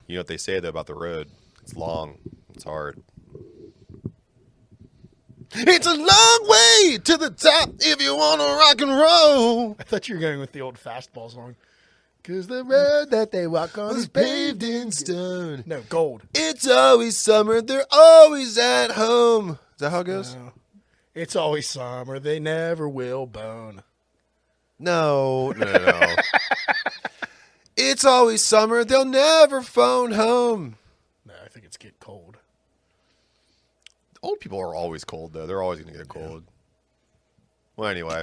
You know what they say, though, about the road? It's long. It's hard. It's a long way to the top if you want to rock and roll. I thought you were going with the old fastball song. Because the road that they walk on is paved in stone. No, gold. It's always summer. They're always at home. Is that how it goes? No. It's always summer. They never will bone. No. It's always summer. They'll never phone home. No, I think it's get cold. Old people are always cold, though. They're always going to get cold. Well, anyway.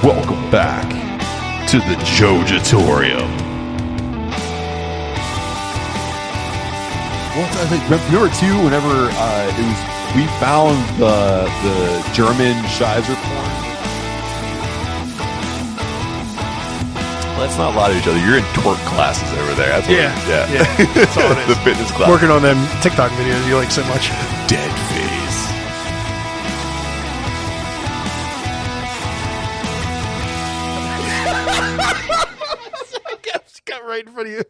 Welcome back to the Jojitorium. Well, I think remember too, whenever we found the German Scheiser porn. Let's not lie to each other. You're in twerk classes over there. That's what Yeah. That's all it is. The fitness class. Working on them TikTok videos you like so much. Dead face. Got right in front of you.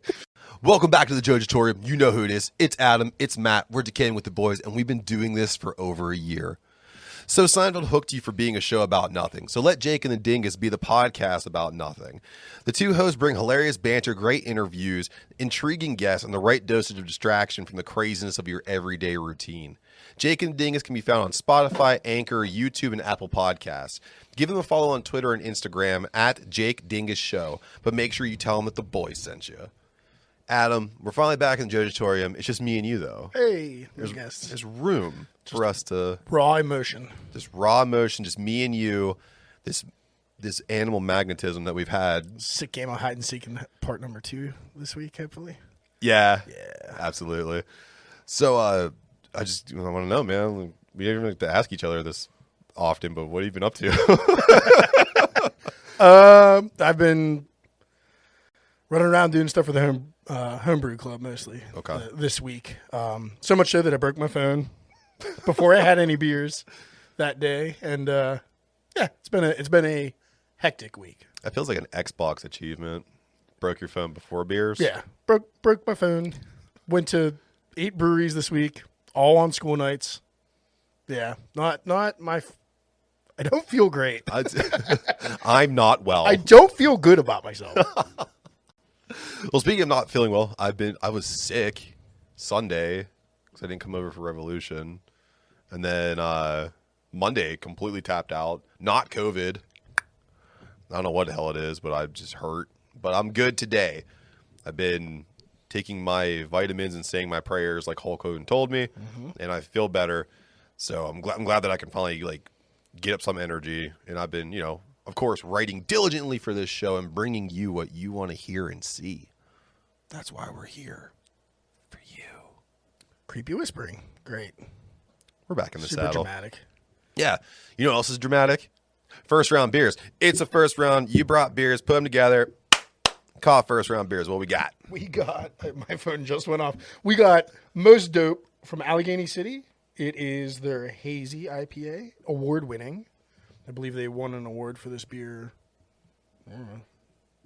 Welcome back to the Jojitorium. You know who it is. It's Adam. It's Matt. We're decaying with the boys, and we've been doing this for over a year. So Seinfeld hooked you for being a show about nothing. So let Jake and the Dingus be the podcast about nothing. The two hosts bring hilarious banter, great interviews, intriguing guests, and the right dosage of distraction from the craziness of your everyday routine. Jake and the Dingus can be found on Spotify, Anchor, YouTube, and Apple Podcasts. Give them a follow on Twitter and Instagram at Jake Dingus Show, but make sure you tell them that the boys sent you. Adam, we're finally back in the Jojitorium. It's just me and you, though. Hey, There's room for us to... raw emotion. Just raw emotion, just me and you, this animal magnetism that we've had. Sick game of hide and seek in part number 2 this week, hopefully. Yeah, absolutely. So I want to know, man. We didn't have to ask each other this often, but what have you been up to? I've been running around doing stuff for the homebrew club mostly. Okay. This week, so much so that I broke my phone before I had any beers that day, and it's been a hectic week. That feels like an Xbox achievement. Broke your phone before beers. Yeah, broke my phone. Went to 8 breweries this week, all on school nights. Yeah, not my. I don't feel great. I'm not well. I don't feel good about myself. Well, speaking of not feeling well, I was sick Sunday because I didn't come over for Revolution, and then Monday completely tapped out. Not COVID. I don't know what the hell it is, but I'm just hurt. But I'm good today. I've been taking my vitamins and saying my prayers like Hulk Hogan told me, and I feel better. So I'm glad that I can finally get up some energy, and I've been, of course, writing diligently for this show and bringing you what you want to hear and see. That's why we're here. For you. Creepy whispering. Great. We're back in the Super saddle. dramatic. Yeah. You know what else is dramatic? First round beers. It's a first round. You brought beers, put them together. Call first round beers. What we got? We got, my phone just went off. We got Most Dope from Allegheny City. It is their hazy IPA, award winning. I believe they won an award for this beer,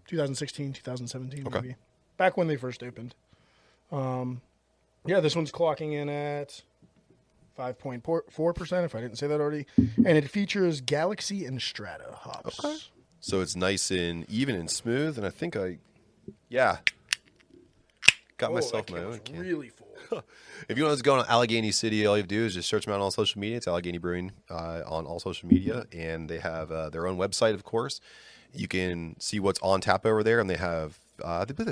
2016, 2017, Okay. maybe. Back when they first opened. This one's clocking in at 5.4%, if I didn't say that already. And it features Galaxy and Strata hops. Okay. So it's nice and even and smooth, and I think got myself my own can. Really full. If you want to go to Allegheny City, all you have to do is just search them out on all social media. It's Allegheny Brewing on all social media, and they have their own website, of course. You can see what's on tap over there, and they have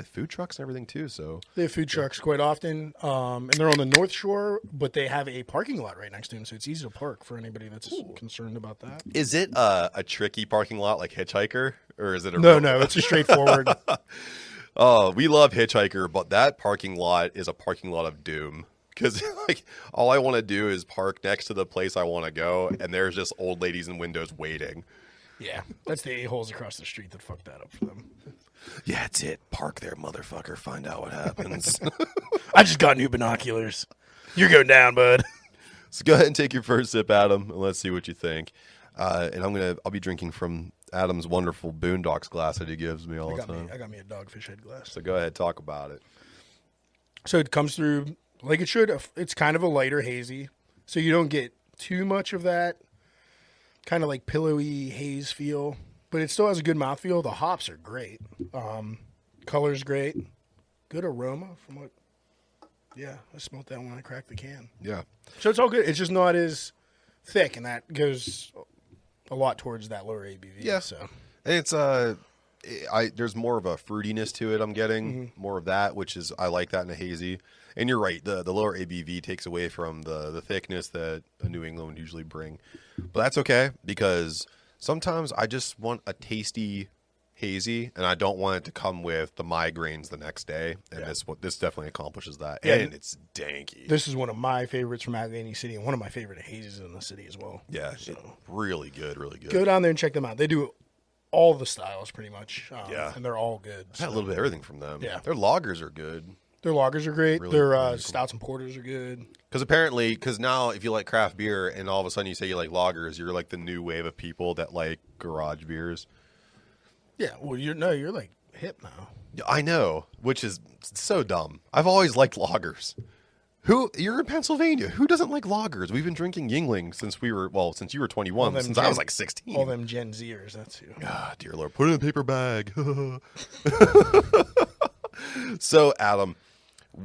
food trucks and everything too. So They have food trucks quite often, and they're on the North Shore, but they have a parking lot right next to them, so it's easy to park for anybody that's concerned about that. is it a tricky parking lot like Hitchhiker, or is it a No, it's just straightforward. Oh, we love Hitchhiker, but that parking lot is a parking lot of doom. Because all I want to do is park next to the place I want to go, and there's just old ladies in windows waiting. Yeah, that's the a-holes across the street that fucked that up for them. Yeah, that's it. Park there, motherfucker. Find out what happens. I just got new binoculars. You're going down, bud. So go ahead and take your first sip, Adam, and let's see what you think. And I'll be drinking from Adam's wonderful Boondocks glass that he gives me all I the time. got me a Dogfish Head glass. So go ahead, talk about it. So it comes through like it should. It's kind of a lighter hazy, so you don't get too much of that kind of like pillowy haze feel, but it still has a good mouthfeel. The hops are great. Color's great. Good aroma from what... Yeah, I smelled that when I cracked the can. Yeah. So it's all good. It's just not as thick, and that goes a lot towards that lower ABV. Yeah. So And it's there's more of a fruitiness to it. I'm getting more of that, which is I like that in a hazy. And you're right, the lower ABV takes away from the thickness that a New England would usually bring, but that's okay because sometimes I just want a tasty hazy, and I don't want it to come with the migraines the next day. And this definitely accomplishes that, and it's danky. this is one of my favorites from Allegheny City, and one of my favorite hazes in the city as well. Yeah, So really good, really good. go down there and check them out. They do all the styles pretty much. Yeah. And they're all good. I had a little bit of everything from them. Yeah. Their lagers are good. Their lagers are great. Really, Their really cool. stouts and porters are good. Because now if you like craft beer and all of a sudden you say you like lagers, you're like the new wave of people that like garage beers. Yeah, well, you're like hip now. I know, which is so dumb. I've always liked lagers. You're in Pennsylvania. Who doesn't like lagers? We've been drinking Yingling since you were 21, since I was like 16. All them Gen Zers, that's who. Ah, dear Lord, put it in a paper bag. So, Adam,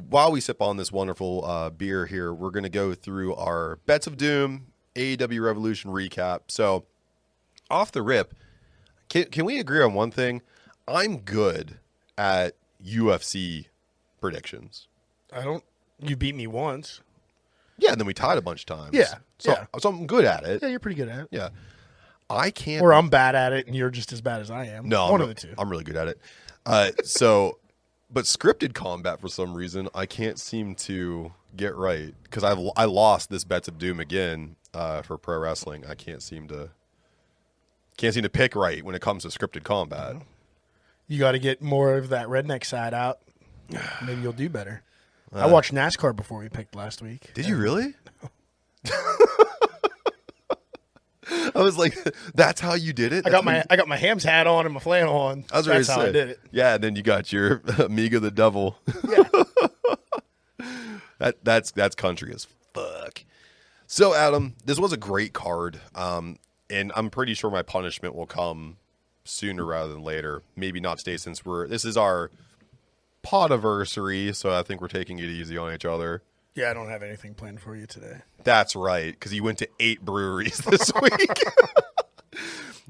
while we sip on this wonderful beer here, we're going to go through our Bets of Doom, AEW Revolution recap. So, off the rip, can we agree on one thing? I'm good at UFC predictions. You beat me once. Yeah, and then we tied a bunch of times. Yeah, So, yeah. so I'm good at it. Yeah, you're pretty good at it. Yeah. I can't. Or I'm bad at it, and you're just as bad as I am. No, one of the two. I'm really good at it. But scripted combat for some reason I can't seem to get right because I lost this Bets of Doom again for pro wrestling. I can't seem to pick right when it comes to scripted combat. You got to get more of that redneck side out. Maybe you'll do better. I watched NASCAR before we picked last week. Did you really? I was like, "That's how you did it." I got my Hams hat on and my flannel on. I was ready That's to how say. I did it. Yeah, and then you got your Amiga the Devil. Yeah. That's country as fuck. So, Adam, this was a great card, and I'm pretty sure my punishment will come sooner rather than later. Maybe not today since this is our pod-iversary, so I think we're taking it easy on each other. Yeah, I don't have anything planned for you today. That's right, because you went to 8 breweries this week.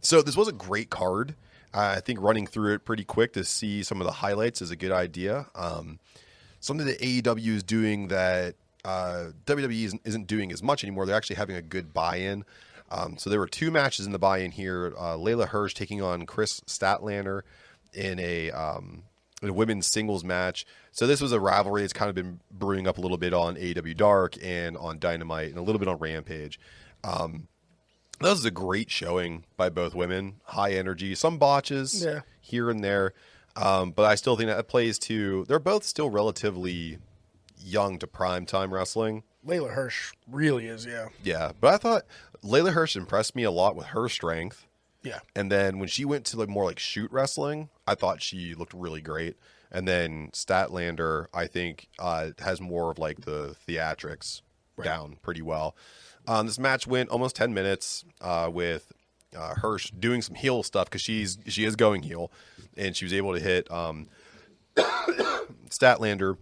So this was a great card. I think running through it pretty quick to see some of the highlights is a good idea. Something that AEW is doing that WWE isn't doing as much anymore. They're actually having a good buy-in. So there were 2 matches in the buy-in here. Layla Hirsch taking on Chris Statlander in a women's singles match. So this was a rivalry that's kind of been brewing up a little bit on AEW Dark and on Dynamite and a little bit on Rampage. That was a great showing by both women. High energy, some botches here and there. But I still think that plays to, they're both still relatively young to prime time wrestling. Layla Hirsch really is, yeah. Yeah, but I thought Layla Hirsch impressed me a lot with her strength. Yeah. And then when she went to more like shoot wrestling, I thought she looked really great. And then Statlander, I think, has more of like the theatrics down pretty well. This match went almost 10 minutes with Hirsch doing some heel stuff because she is going heel, and she was able to hit Statlander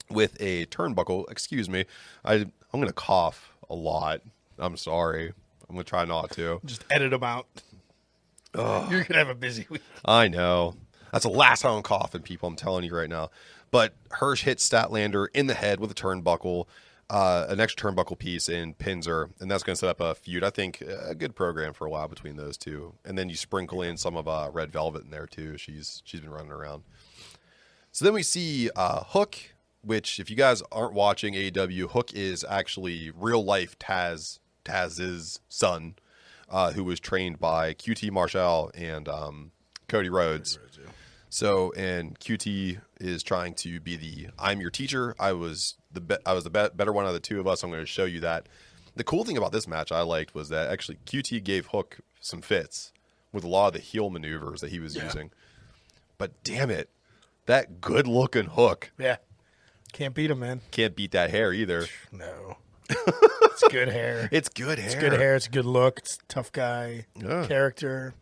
with a turnbuckle. Excuse me, I'm going to cough a lot. I'm sorry. I'm going to try not to. Just edit them out. You're going to have a busy week. I know. That's the last time I'm coughing, people. I'm telling you right now. But Hirsch hits Statlander in the head with a turnbuckle, an extra turnbuckle piece, and pins her. And that's going to set up a feud. I think a good program for a while between those two. And then you sprinkle in some of Red Velvet in there, too. She's been running around. So then we see Hook, which, if you guys aren't watching AEW, Hook is actually real-life Taz's son, who was trained by QT Marshall and Cody Rhodes. So, and QT is trying to be the I'm your teacher. I was the better one out of the two of us. I'm going to show you that. The cool thing about this match I liked was that actually QT gave Hook some fits with a lot of the heel maneuvers that he was using. But damn it, that good-looking hook. Yeah. Can't beat him, man. Can't beat that hair either. No. It's good hair. It's good hair. It's good hair. It's a good look. It's a tough guy. Yeah. Character.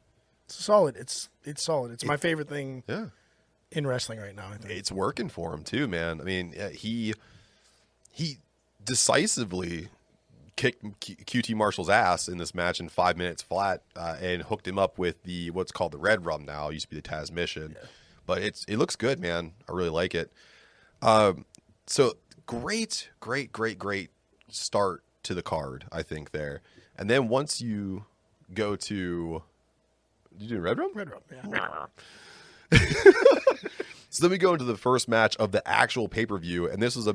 It's solid. It's solid. It's my favorite thing in wrestling right now, I think. It's working for him too, man. I mean, he decisively kicked QT Marshall's ass in this match in 5 minutes flat, and hooked him up with what's called the Red Rum now. It used to be the Taz Mission, but it looks good, man. I really like it. So great start to the card, I think there, and then once you go to, did you do Red Rum? Red Rum, yeah. So then we go into the first match of the actual pay-per-view, and this was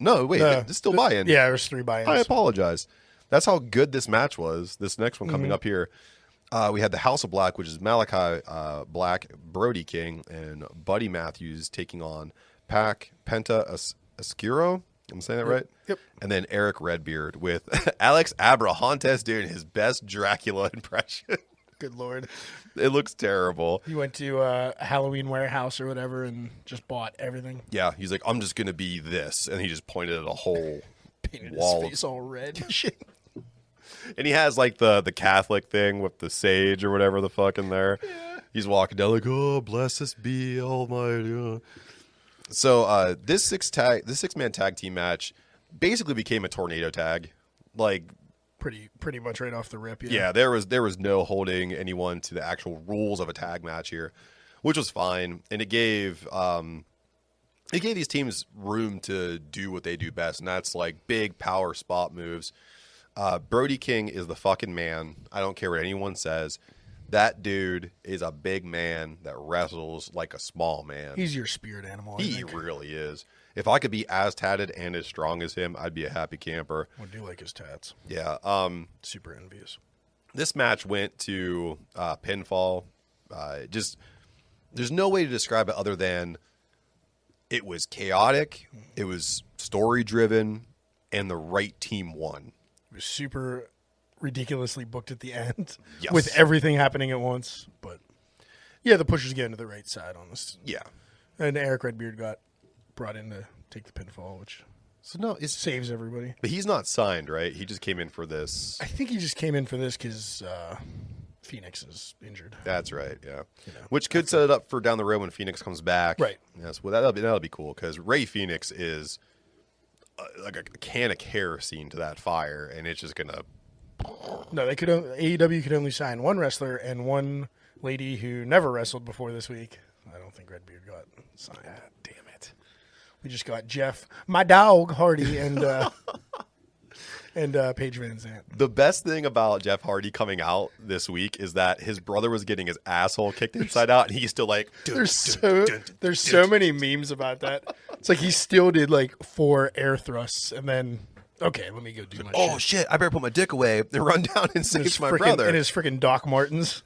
it's still buy-in. Yeah, there was 3 buy-ins. I apologize. That's how good this match was. This next one coming up here, we had the House of Black, which is Malachi Black, Brody King, and Buddy Matthews taking on Penta Escuro. I'm saying that right? Yep. And then Eric Redbeard with Alex Abrahantes doing his best Dracula impression. Good Lord. It looks terrible. He went to a Halloween warehouse or whatever and just bought everything. Yeah, he's like, I'm just going to be this. And he just pointed at a whole Painted wall. his face all red and shit. And he has like the Catholic thing with the sage or whatever the fuck in there. Yeah. He's walking down like, oh, bless us be almighty. So this six-man tag team match basically became a tornado tag. Like, pretty much right off the rip. yeah, there was no holding anyone to the actual rules of a tag match here, which was fine, and it gave these teams room to do what they do best, and that's like big power spot moves. Brody King is the fucking man. I don't care what anyone says. That dude is a big man that wrestles like a small man. He's your spirit animal. He really is. If I could be as tatted and as strong as him, I'd be a happy camper. I do like his tats. Yeah. Super envious. This match went to pinfall. There's no way to describe it other than it was chaotic, it was story driven, and the right team won. It was super ridiculously booked at the end Yes. with everything happening at once. But yeah, the pushers get into the right side on this. Yeah. And Eric Redbeard got brought in to take the pinfall, which saves everybody. But he's not signed, right? He just came in for this. I think he just came in for this because Phoenix is injured. That's right, yeah. You know, Which could set it up for down the road when Phoenix comes back. Right. Yes, well, that'll be cool because Ray Phoenix is like a can of kerosene to that fire, and it's just gonna. No, AEW could only sign one wrestler and one lady who never wrestled before this week. I don't think Redbeard got signed. Damn it. We just got Jeff, my dog, Hardy, and Paige Van Zandt. The best thing about Jeff Hardy coming out this week is that his brother was getting his asshole kicked inside out, and he's still like, There's so many memes about that. It's like he still did like 4 air thrusts, and then okay, let me go do my shit, I better put my dick away and run down and save my brother. And his freaking Doc Martens,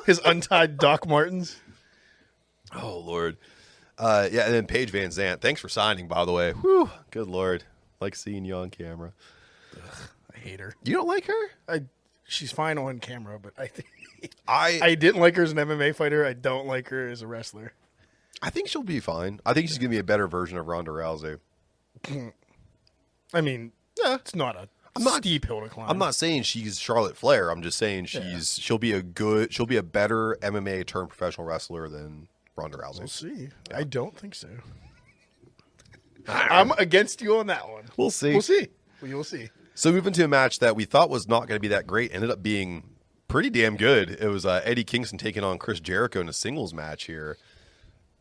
his untied Doc Martens. Oh Lord, yeah, and then Paige Van Zandt. Thanks for signing, by the way. Whew, good Lord, like seeing you on camera. I hate her. You don't like her? She's fine on camera, but I think I didn't like her as an MMA fighter. I don't like her as a wrestler. I think she'll be fine. I think she's gonna be a better version of Ronda Rousey. I mean, Yeah, it's not a steep hill to climb. I'm not saying she's Charlotte Flair. I'm just saying she'll be a better MMA turned professional wrestler than Ronda Rousey. We'll see. Yeah. I don't think so. I'm against you on that one. We'll see. We will see. So moving to a match that we thought was not going to be that great ended up being pretty damn good. It was Eddie Kingston taking on Chris Jericho in a singles match here.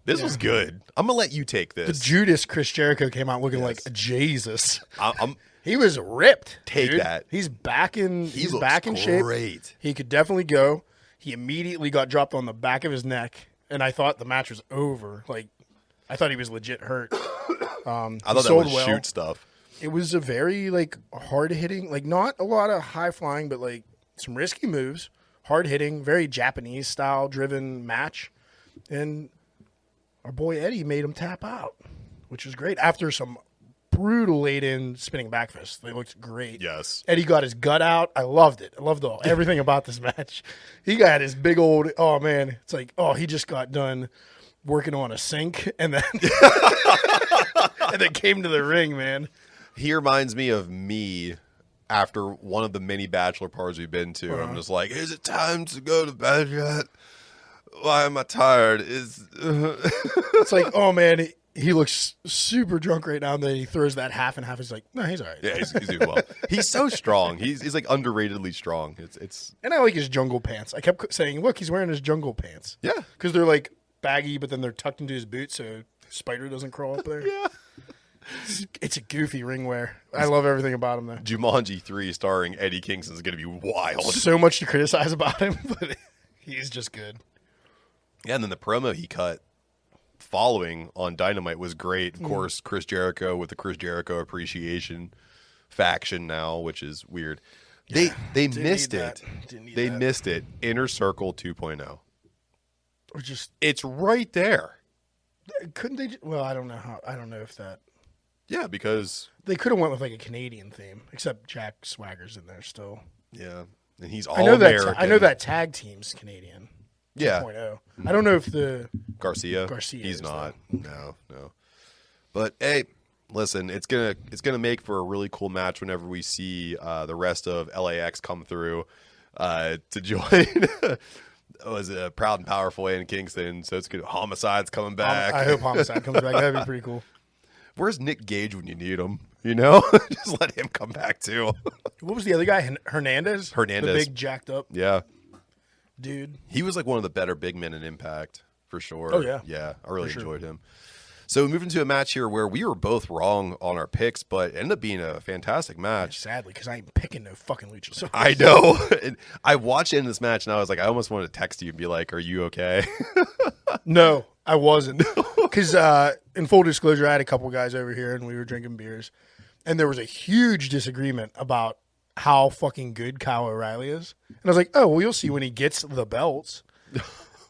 This was good. I'm going to let you take this. The Judas Chris Jericho came out looking like Jesus. I'm He was ripped. Take dude. that. He's back in. He's looks back in shape. great. He could definitely go. He immediately got dropped on the back of his neck, and I thought the match was over. Like, I thought he was legit hurt. I thought that was shoot stuff. It was a very like hard hitting, like not a lot of high flying, but like some risky moves, hard hitting, very Japanese style driven match, and our boy Eddie made him tap out, which was great after some brutal laid-in spinning back fist. They looked great. Yes. Eddie got his gut out. I loved it. I loved everything about this match. He got his big old, oh, man. It's like, oh, he just got done working on a sink and then and then came to the ring, man. He reminds me of me after one of the many bachelor parties we've been to. I'm just like, is it time to go to bed yet? Why am I tired? It's like, oh, man, he looks super drunk right now. And then he throws that half and half. He's like, no, he's all right. Yeah, he's doing well. He's so strong. He's like underratedly strong. It's And I like his jungle pants. I kept saying, look, he's wearing his jungle pants. Yeah. Because they're like baggy, but then they're tucked into his boots so spider doesn't crawl up there. Yeah. It's a goofy ring wear. I love everything about him, though. Jumanji 3 starring Eddie Kingston is going to be wild. So much to criticize about him, but he's just good. Yeah, and then the promo he cut following on Dynamite was great. Of course, Chris Jericho with the Chris Jericho Appreciation faction now, which is weird. They missed it. They missed it. Inner Circle 2.0. Or just It's right there. couldn't they? Well, I don't know how. I don't know if that Yeah, because they could have went with like a Canadian theme, except Jack Swagger's in there still. yeah, and he's all I know American. that. I know that tag team's Canadian. Yeah, 2.0. I don't know if the Garcia. Garcia He's is, not. No. But hey, listen, it's gonna make for a really cool match whenever we see the rest of LAX come through to join. Was a Proud and Powerful in Kingston, so it's good. Homicide's coming back. I hope Homicide comes back. That'd be pretty cool. Where's Nick Gage when you need him? You know, just let him come back too. What was the other guy? Hernandez. Hernandez. The big jacked up Yeah, dude. he was like one of the better big men in Impact for sure. Oh, yeah. yeah, I really For sure. enjoyed him. So moving to a match here where we were both wrong on our picks, but it ended up being a fantastic match. Sadly, because I ain't picking no fucking Luchasaurus. I know. And I watched it in this match, and I was like, I almost wanted to text you and be like, "Are you okay?" No, I wasn't. Because in full disclosure, I had a couple guys over here, and we were drinking beers, and there was a huge disagreement about how fucking good Kyle O'Reilly is. And I was like, oh, well, you'll see when he gets the belts.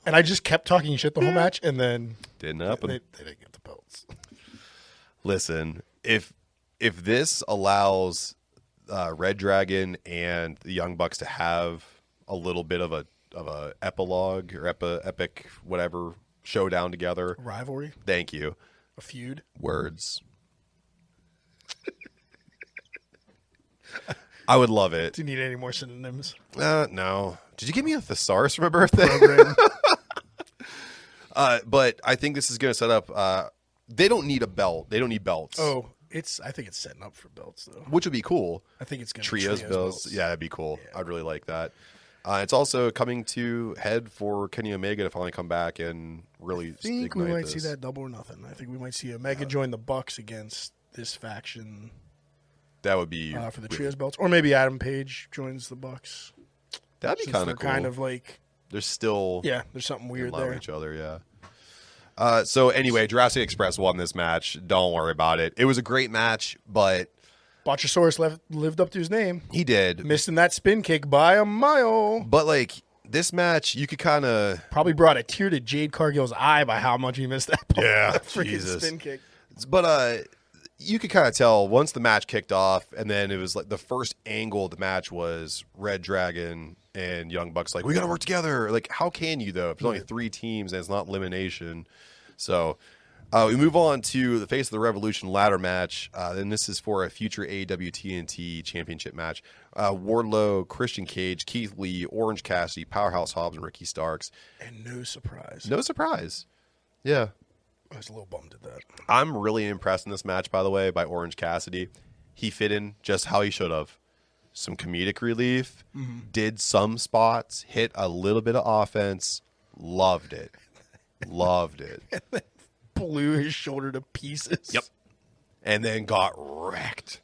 And I just kept talking shit the whole match, and then Didn't happen. they didn't get the belts. Listen, if this allows Red Dragon and the Young Bucks to have a little bit of a epilogue or epic whatever showdown together, A rivalry, thank you. a feud. Words. I would love it. Do you need any more synonyms? No. Did you give me a thesaurus for my birthday? Program. But I think this is going to set up. They don't need a belt. They don't need belts. Oh, I think it's setting up for belts, though. Which would be cool. I think it's going to Trios belts. Yeah, that'd be cool. Yeah. I'd really like that. It's also coming to head for Kenny Omega to finally come back and really I think we ignite might this. see that double or nothing. I think we might see Omega join the Bucks against this faction That would be for the trios belts, or maybe Adam Page joins the Bucks. That'd be Since kind they're of cool. Kind of like, They're still yeah, there's something in weird love there. with each other. Yeah. So anyway, Jurassic Express won this match. Don't worry about it. It was a great match, but Botchasaurus lived up to his name, he did. missing that spin kick by a mile. But like this match, you could kind of Probably brought a tear to Jade Cargill's eye by how much he missed that freaking Jesus. spin kick. But you could kind of tell once the match kicked off, and then it was like the first angle of the match was Red Dragon and Young Bucks like, we got to work together. Like, how can you though? If there's only 3 teams and it's not elimination. So we move on to the Face of the Revolution ladder match. And this is for a future AEW TNT championship match. Wardlow, Christian Cage, Keith Lee, Orange Cassidy, Powerhouse Hobbs, and Ricky Starks. And no surprise. No surprise. Yeah. I was a little bummed at that. I'm really impressed in this match, by the way, by Orange Cassidy. He fit in just how he should have. Some comedic relief, did some spots, hit a little bit of offense. Loved it. Loved it. Blew his shoulder to pieces. Yep. And then got wrecked.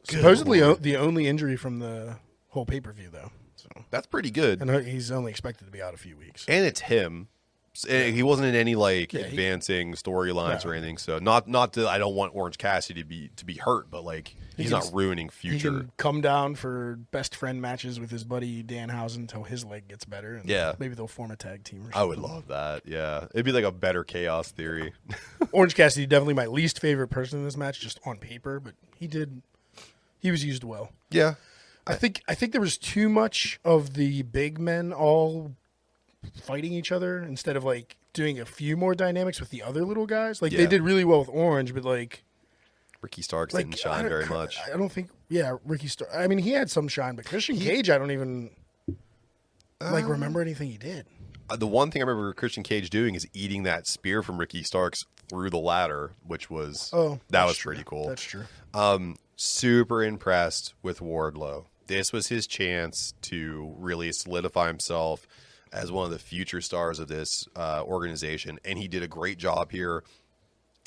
Good Supposedly Lord. the only injury from the whole pay-per-view, though. So, That's pretty good. and he's only expected to be out a few weeks. And it's him. He wasn't in any Yeah, advancing storylines No. or anything. So not that I don't want Orange Cassidy to be hurt, but he's not ruining He future. can come down for best friend matches with his buddy Danhausen until his leg gets better. And Yeah. maybe they'll form a tag team or something. I would love that. Yeah, it'd be like a better Chaos Theory. Orange Cassidy, definitely my least favorite person in this match, just on paper, but he was used well. Yeah, I think there was too much of the big men all fighting each other instead of doing a few more dynamics with the other little guys. They Yeah. did really well with Orange, but Ricky Starks didn't shine very much. I don't think. Yeah, Ricky Stark. I mean, he had some shine, but Christian Cage, I don't even remember anything he did. The one thing I remember Christian Cage doing is eating that spear from Ricky Starks through the ladder, which was that was pretty cool. That's true. Super impressed with Wardlow. This was his chance to really solidify himself as one of the future stars of this organization, and he did a great job here.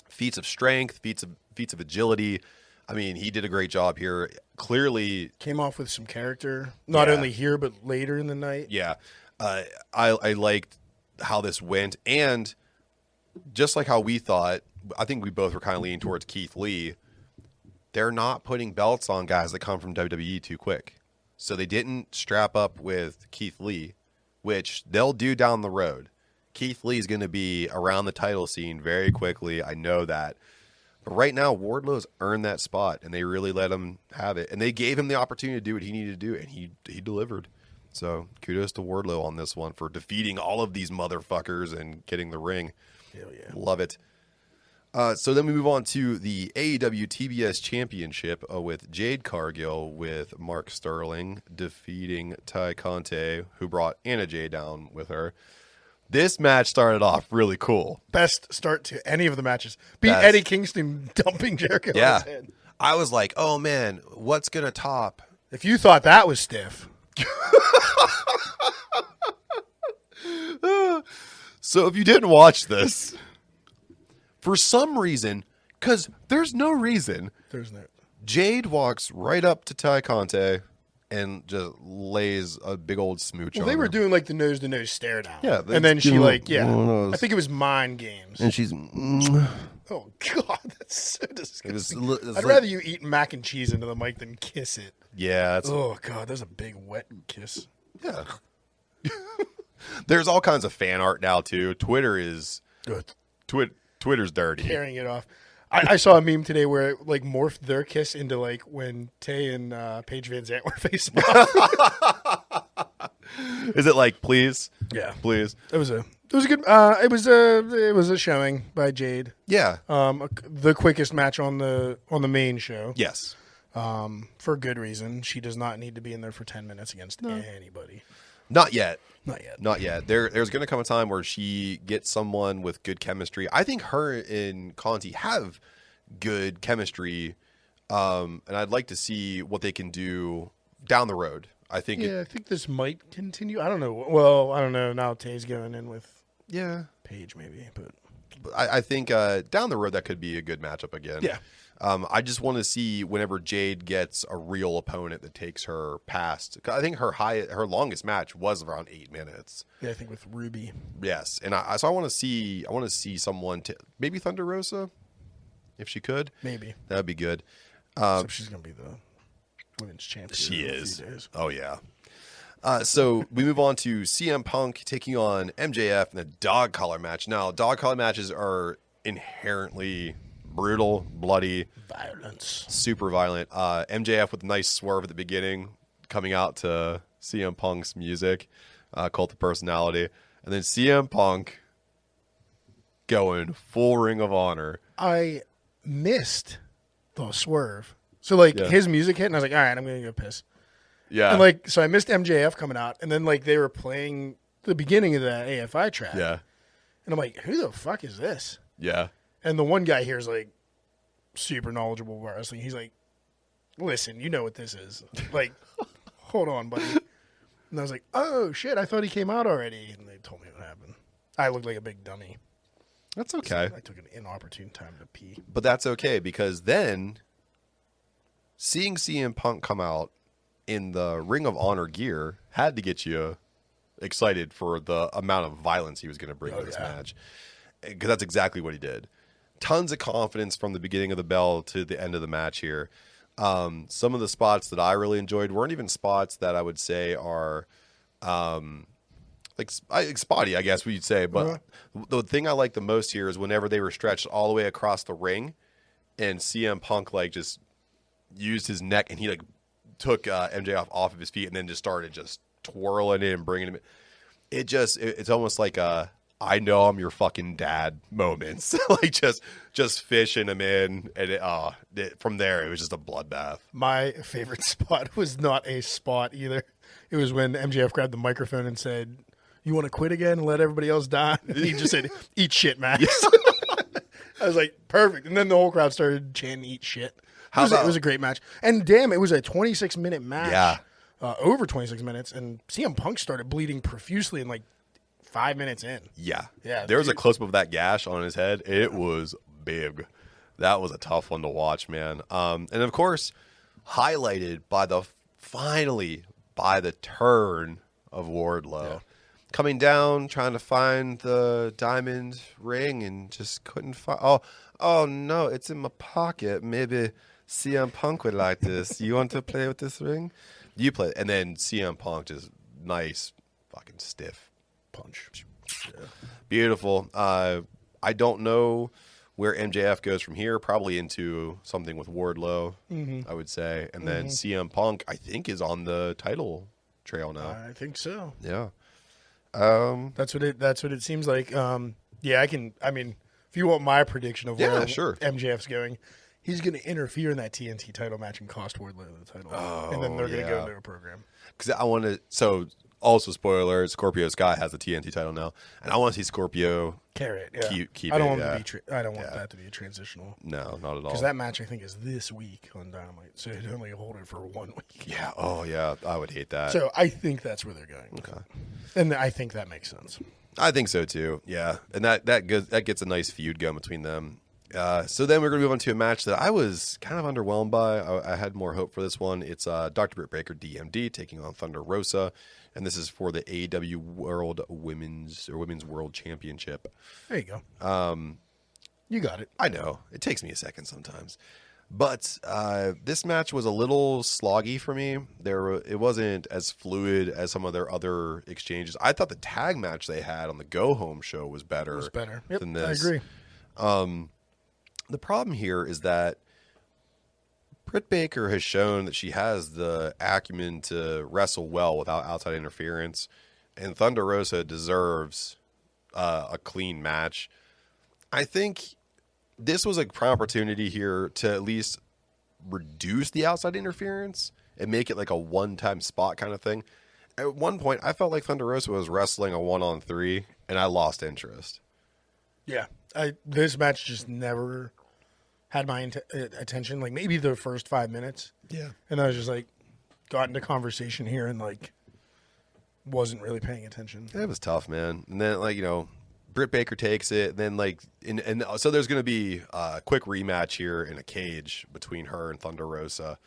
Feats of strength, feats of agility. I mean, he did a great job here. Clearly, Came off with some character, not only here but later in the night. yeah. I liked how this went, and just like how we thought, I think we both were kind of leaning towards Keith Lee. They're not putting belts on guys that come from WWE too quick. So they didn't strap up with Keith Lee, which they'll do down the road. Keith Lee is going to be around the title scene very quickly. I know that. But right now, Wardlow's earned that spot, and they really let him have it. And they gave him the opportunity to do what he needed to do, and he delivered. So kudos to Wardlow on this one for defeating all of these motherfuckers and getting the ring. Hell yeah. Love it. So then we move on to the AEW TBS Championship with Jade Cargill with Mark Sterling defeating Ty Conte, who brought Anna Jay down with her. This match started off really cool. Best start to any of the matches. Beat Best. Eddie Kingston dumping Jericho on Yeah. his head. I was like, oh man, what's going to top? If you thought that was stiff, So if you didn't watch this, for some reason, because there's no reason, there's no. Jade walks right up to Ty Conte and just lays a big old smooch Well, on they were her. doing the nose to nose stare down. Yeah, and then she give him I think it was mind games. And she's... Oh God, that's so disgusting. It was I'd rather you eat mac and cheese into the mic than kiss it. Yeah, it's... Oh God, there's a big wet kiss. Yeah. There's all kinds of fan art now, too. Twitter is... Good. Twitter's dirty. Carrying it off. I saw a meme today where it morphed their kiss into when Tay and Paige Van Zandt were facing off. Is it please? Yeah. Please? It was a good it was a showing by Jade. Yeah. The quickest match on the main show. Yes. For good reason. She does not need to be in there for 10 minutes against anybody. Not yet. Not yet. Not yet. There's going to come a time where she gets someone with good chemistry. I think her and Conti have good chemistry, and I'd like to see what they can do down the road. I think. Yeah, I think this might continue. I don't know. Well, I don't know. Now Tay's going in with Paige maybe, but I think down the road that could be a good matchup again. Yeah. I just want to see whenever Jade gets a real opponent that takes her past. I think her longest match was around 8 minutes. yeah, I think with Ruby. Yes, and so I want to see someone maybe Thunder Rosa, if she could. Maybe. That'd be good. Except she's gonna be the women's champion. She in a is. few days. Oh yeah. So we move on to CM Punk taking on MJF in a dog collar match. Now, dog collar matches are inherently brutal, bloody, Violence. super violent. MJF with a nice swerve at the beginning, coming out to CM Punk's music, Cult of Personality, and then CM Punk going full Ring of Honor. I missed the swerve. So his music hit, and I was like, all right, I'm gonna go piss. Yeah, And so I missed MJF coming out, and then they were playing the beginning of the AFI track. yeah, And I'm like, who the fuck is this? yeah. And the one guy here is super knowledgeable about wrestling. He's like, listen, you know what this is. Hold on, buddy. And I was like, oh shit, I thought he came out already. And they told me what happened. I looked like a big dummy. That's okay. I took an inopportune time to pee. But that's okay, because then seeing CM Punk come out in the Ring of Honor gear had to get you excited for the amount of violence he was going to bring to this match, because that's exactly what he did. Tons of confidence from the beginning of the bell to the end of the match here. Some of the spots that I really enjoyed weren't even spots that I would say are like spotty, I guess we'd say. But the thing I like the most here is whenever they were stretched all the way across the ring, and CM Punk like just used his neck and he like took MJF off of his feet and then just started just twirling it and bringing him in. It's almost like a I know I'm your fucking dad moments. Like just fishing him in, and from there it was just a bloodbath. My favorite spot was not a spot either. It was when MJF grabbed the microphone and said, "You want to quit again and let everybody else die?" And he just said, "Eat shit, Max." I was like, perfect. And then the whole crowd started chanting, "Eat shit." It was a great match. And damn, it was a 26-minute match. Yeah. Over 26 minutes. And CM Punk started bleeding profusely in like 5 minutes in. Yeah. Yeah. There was a close-up of that gash on his head. It was big. That was a tough one to watch, man. And of course, highlighted by the turn of Wardlow. Yeah. Coming down, trying to find the diamond ring and just couldn't find. Oh no, it's in my pocket. Maybe CM Punk would like this. You want to play with this ring? You play. And then CM Punk just nice, fucking stiff punch. Yeah. Beautiful. I don't know where MJF goes from here. Probably into something with Wardlow, I would say. And then CM Punk, I think, is on the title trail now. I think so. Yeah. That's what it seems like. Yeah, I mean, if you want my prediction of where MJF's going, he's going to interfere in that TNT title match and cost Wardlow the title. And then they're going to go into a program. Because I want to, so also spoiler, Scorpio Sky has the TNT title now, and I want to see Scorpio carry it. Yeah. Keep I don't it, want to be. I don't want that to be a transitional. No, not at all. Because that match I think is this week on Dynamite, so they'd only hold it for 1 week. Yeah. Oh yeah, I would hate that. So I think that's where they're going. Okay. And I think that makes sense. I think so too. Yeah, and that gets a nice feud going between them. So then we're going to move on to a match that I was kind of underwhelmed by. I had more hope for this one. It's Dr. Britt Baker, DMD, taking on Thunder Rosa, and this is for the AEW World Women's World Championship. There you go. You got it. I know. It takes me a second sometimes. But this match was a little sloggy for me. It wasn't as fluid as some of their other exchanges. I thought the tag match they had on the Go Home show was better. Yep, than this. I agree. The problem here is that Britt Baker has shown that she has the acumen to wrestle well without outside interference, and Thunder Rosa deserves a clean match. I think this was a prime opportunity here to at least reduce the outside interference and make it like a one-time spot kind of thing. At one point, I felt like Thunder Rosa was wrestling a 1-on-3, and I lost interest. Yeah, this match just never had my attention. Like maybe the first 5 minutes. Yeah, and I was just like, got into conversation here and like wasn't really paying attention. It was tough, man. And then Britt Baker takes it, and then so there's going to be a quick rematch here in a cage between her and Thunder Rosa.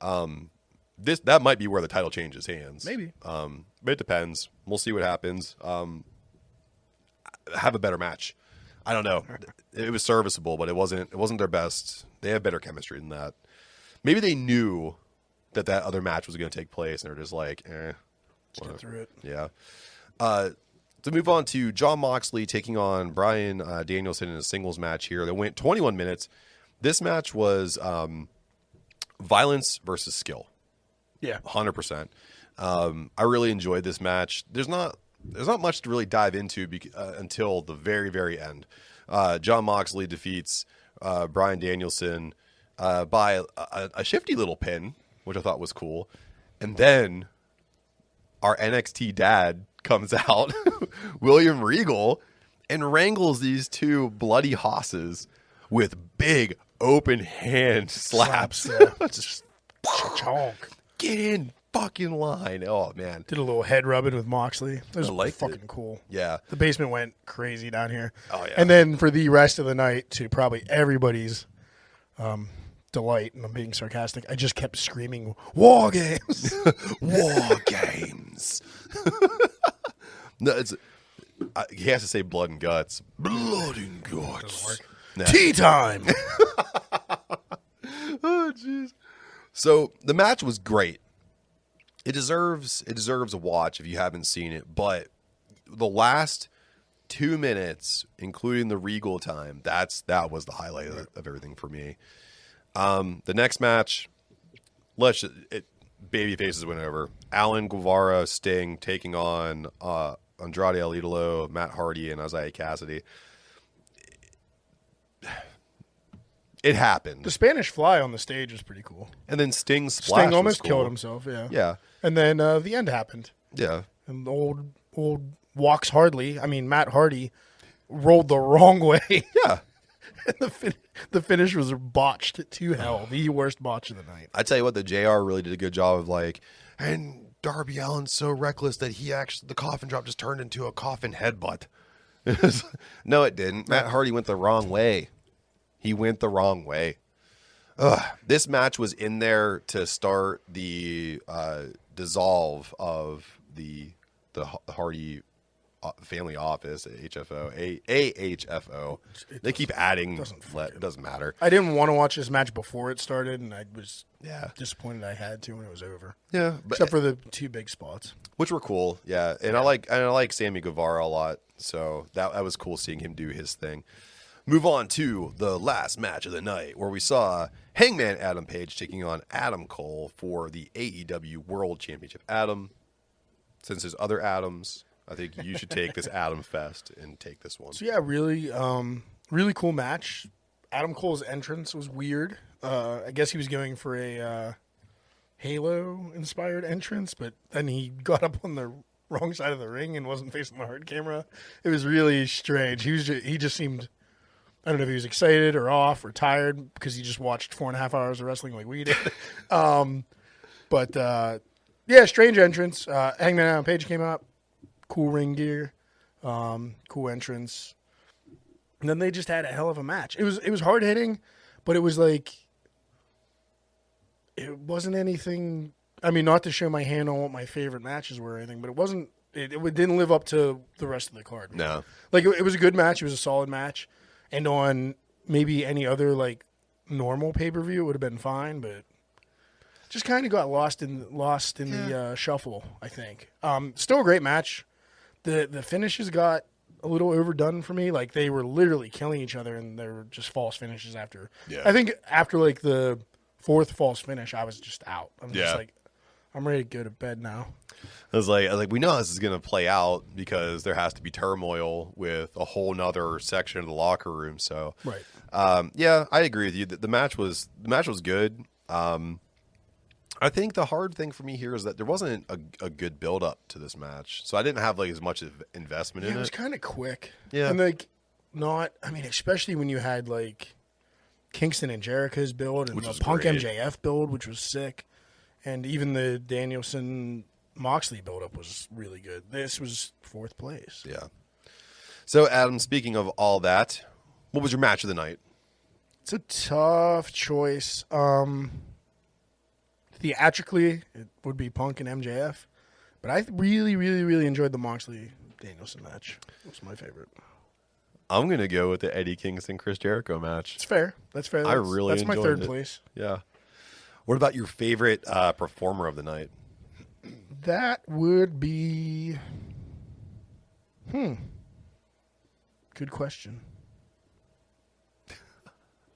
That might be where the title changes hands. Maybe. But it depends. We'll see what happens. Have a better match. I don't know. It was serviceable, but it wasn't their best. They have better chemistry than that. Maybe they knew that other match was going to take place, and they're just like, let's get through it. Yeah. To move on to Jon Moxley taking on Bryan Danielson in a singles match here. They went 21 minutes. This match was violence versus skill. Yeah. 100%. I really enjoyed this match. There's not much to really dive into until the very, very end. Jon Moxley defeats Bryan Danielson by a shifty little pin, which I thought was cool. And then our NXT dad comes out, William Regal, and wrangles these two bloody hosses with big open hand slaps. Just chonk. Get in fucking line. Oh man. Did a little head rubbing with Moxley. It was fucking cool. Yeah. The basement went crazy down here. Oh yeah. And then for the rest of the night, to probably everybody's delight, and I'm being sarcastic, I just kept screaming, "War games!" War games. No, he has to say blood and guts. Blood and guts. Doesn't work. Nah. Tea time. Oh, jeez. So the match was great. It deserves a watch if you haven't seen it. But the last 2 minutes, including the Regal time, that was the highlight of everything for me. The next match, baby faces went over. Alan Guevara, Sting taking on Andrade El Idolo, Matt Hardy, and Isaiah Cassidy. It happened. The Spanish Fly on the stage was pretty cool. And then Sting's splash Sting almost was cool. killed himself, yeah. Yeah. And then the end happened. Yeah. And the old Walks Hardly, Matt Hardy, rolled the wrong way. Yeah. And the finish was botched to hell. The worst botch of the night. I tell you what, the JR really did a good job of and Darby Allin's so reckless that the coffin drop just turned into a coffin headbutt. No, it didn't. Matt Hardy went the wrong way. He went the wrong way. This match was in there to start the dissolve of the Hardy family office, AHFO. They keep adding. It doesn't matter. I didn't want to watch this match before it started, and I was disappointed I had to when it was over. Yeah, except for the two big spots, which were cool. Yeah, and I like Sammy Guevara a lot, so that was cool seeing him do his thing. Move on to the last match of the night, where we saw Hangman Adam Page taking on Adam Cole for the AEW World Championship. Adam, since there's other Adams, I think you should take this Adam Fest and take this one. So yeah, really cool match. Adam Cole's entrance was weird. I guess he was going for a Halo-inspired entrance, but then he got up on the wrong side of the ring and wasn't facing the hard camera. It was really strange. He just seemed, I don't know if he was excited or off or tired because he just watched 4.5 hours of wrestling like we did. Yeah, strange entrance. Hangman Adam Page came out. Cool ring gear. Cool entrance. And then they just had a hell of a match. It was hard hitting, but it was it wasn't anything. I mean, not to show my hand on what my favorite matches were or anything, but it wasn't. It didn't live up to the rest of the card. No, it was a good match. It was a solid match, and on maybe any other normal pay-per-view, it would have been fine, but just kind of got lost in the shuffle. I think. Still a great match. The finishes got a little overdone for me. They were literally killing each other, and they were just false finishes after. Yeah. I think after the fourth false finish, I was just out. I'm just I'm ready to go to bed now. I was like, we know how this is going to play out because there has to be turmoil with a whole nother section of the locker room. So, right. Yeah, I agree with you. The match was good. I think the hard thing for me here is that there wasn't a good build up to this match, so I didn't have as much of investment in it. It was kind of quick. Yeah, and especially when you had Kingston and Jericho's build and the Punk great. MJF build, which was sick, and even the Danielson Moxley build up was really good. This was fourth place. Yeah. So Adam, speaking of all that, what was your match of the night? It's a tough choice. Theatrically, it would be Punk and MJF, but I really, really, really enjoyed the Moxley-Danielson match. It was my favorite. I'm going to go with the Eddie Kingston Chris Jericho match. It's fair. That's fair. That's my third place. Yeah. What about your favorite performer of the night? That would be... Good question.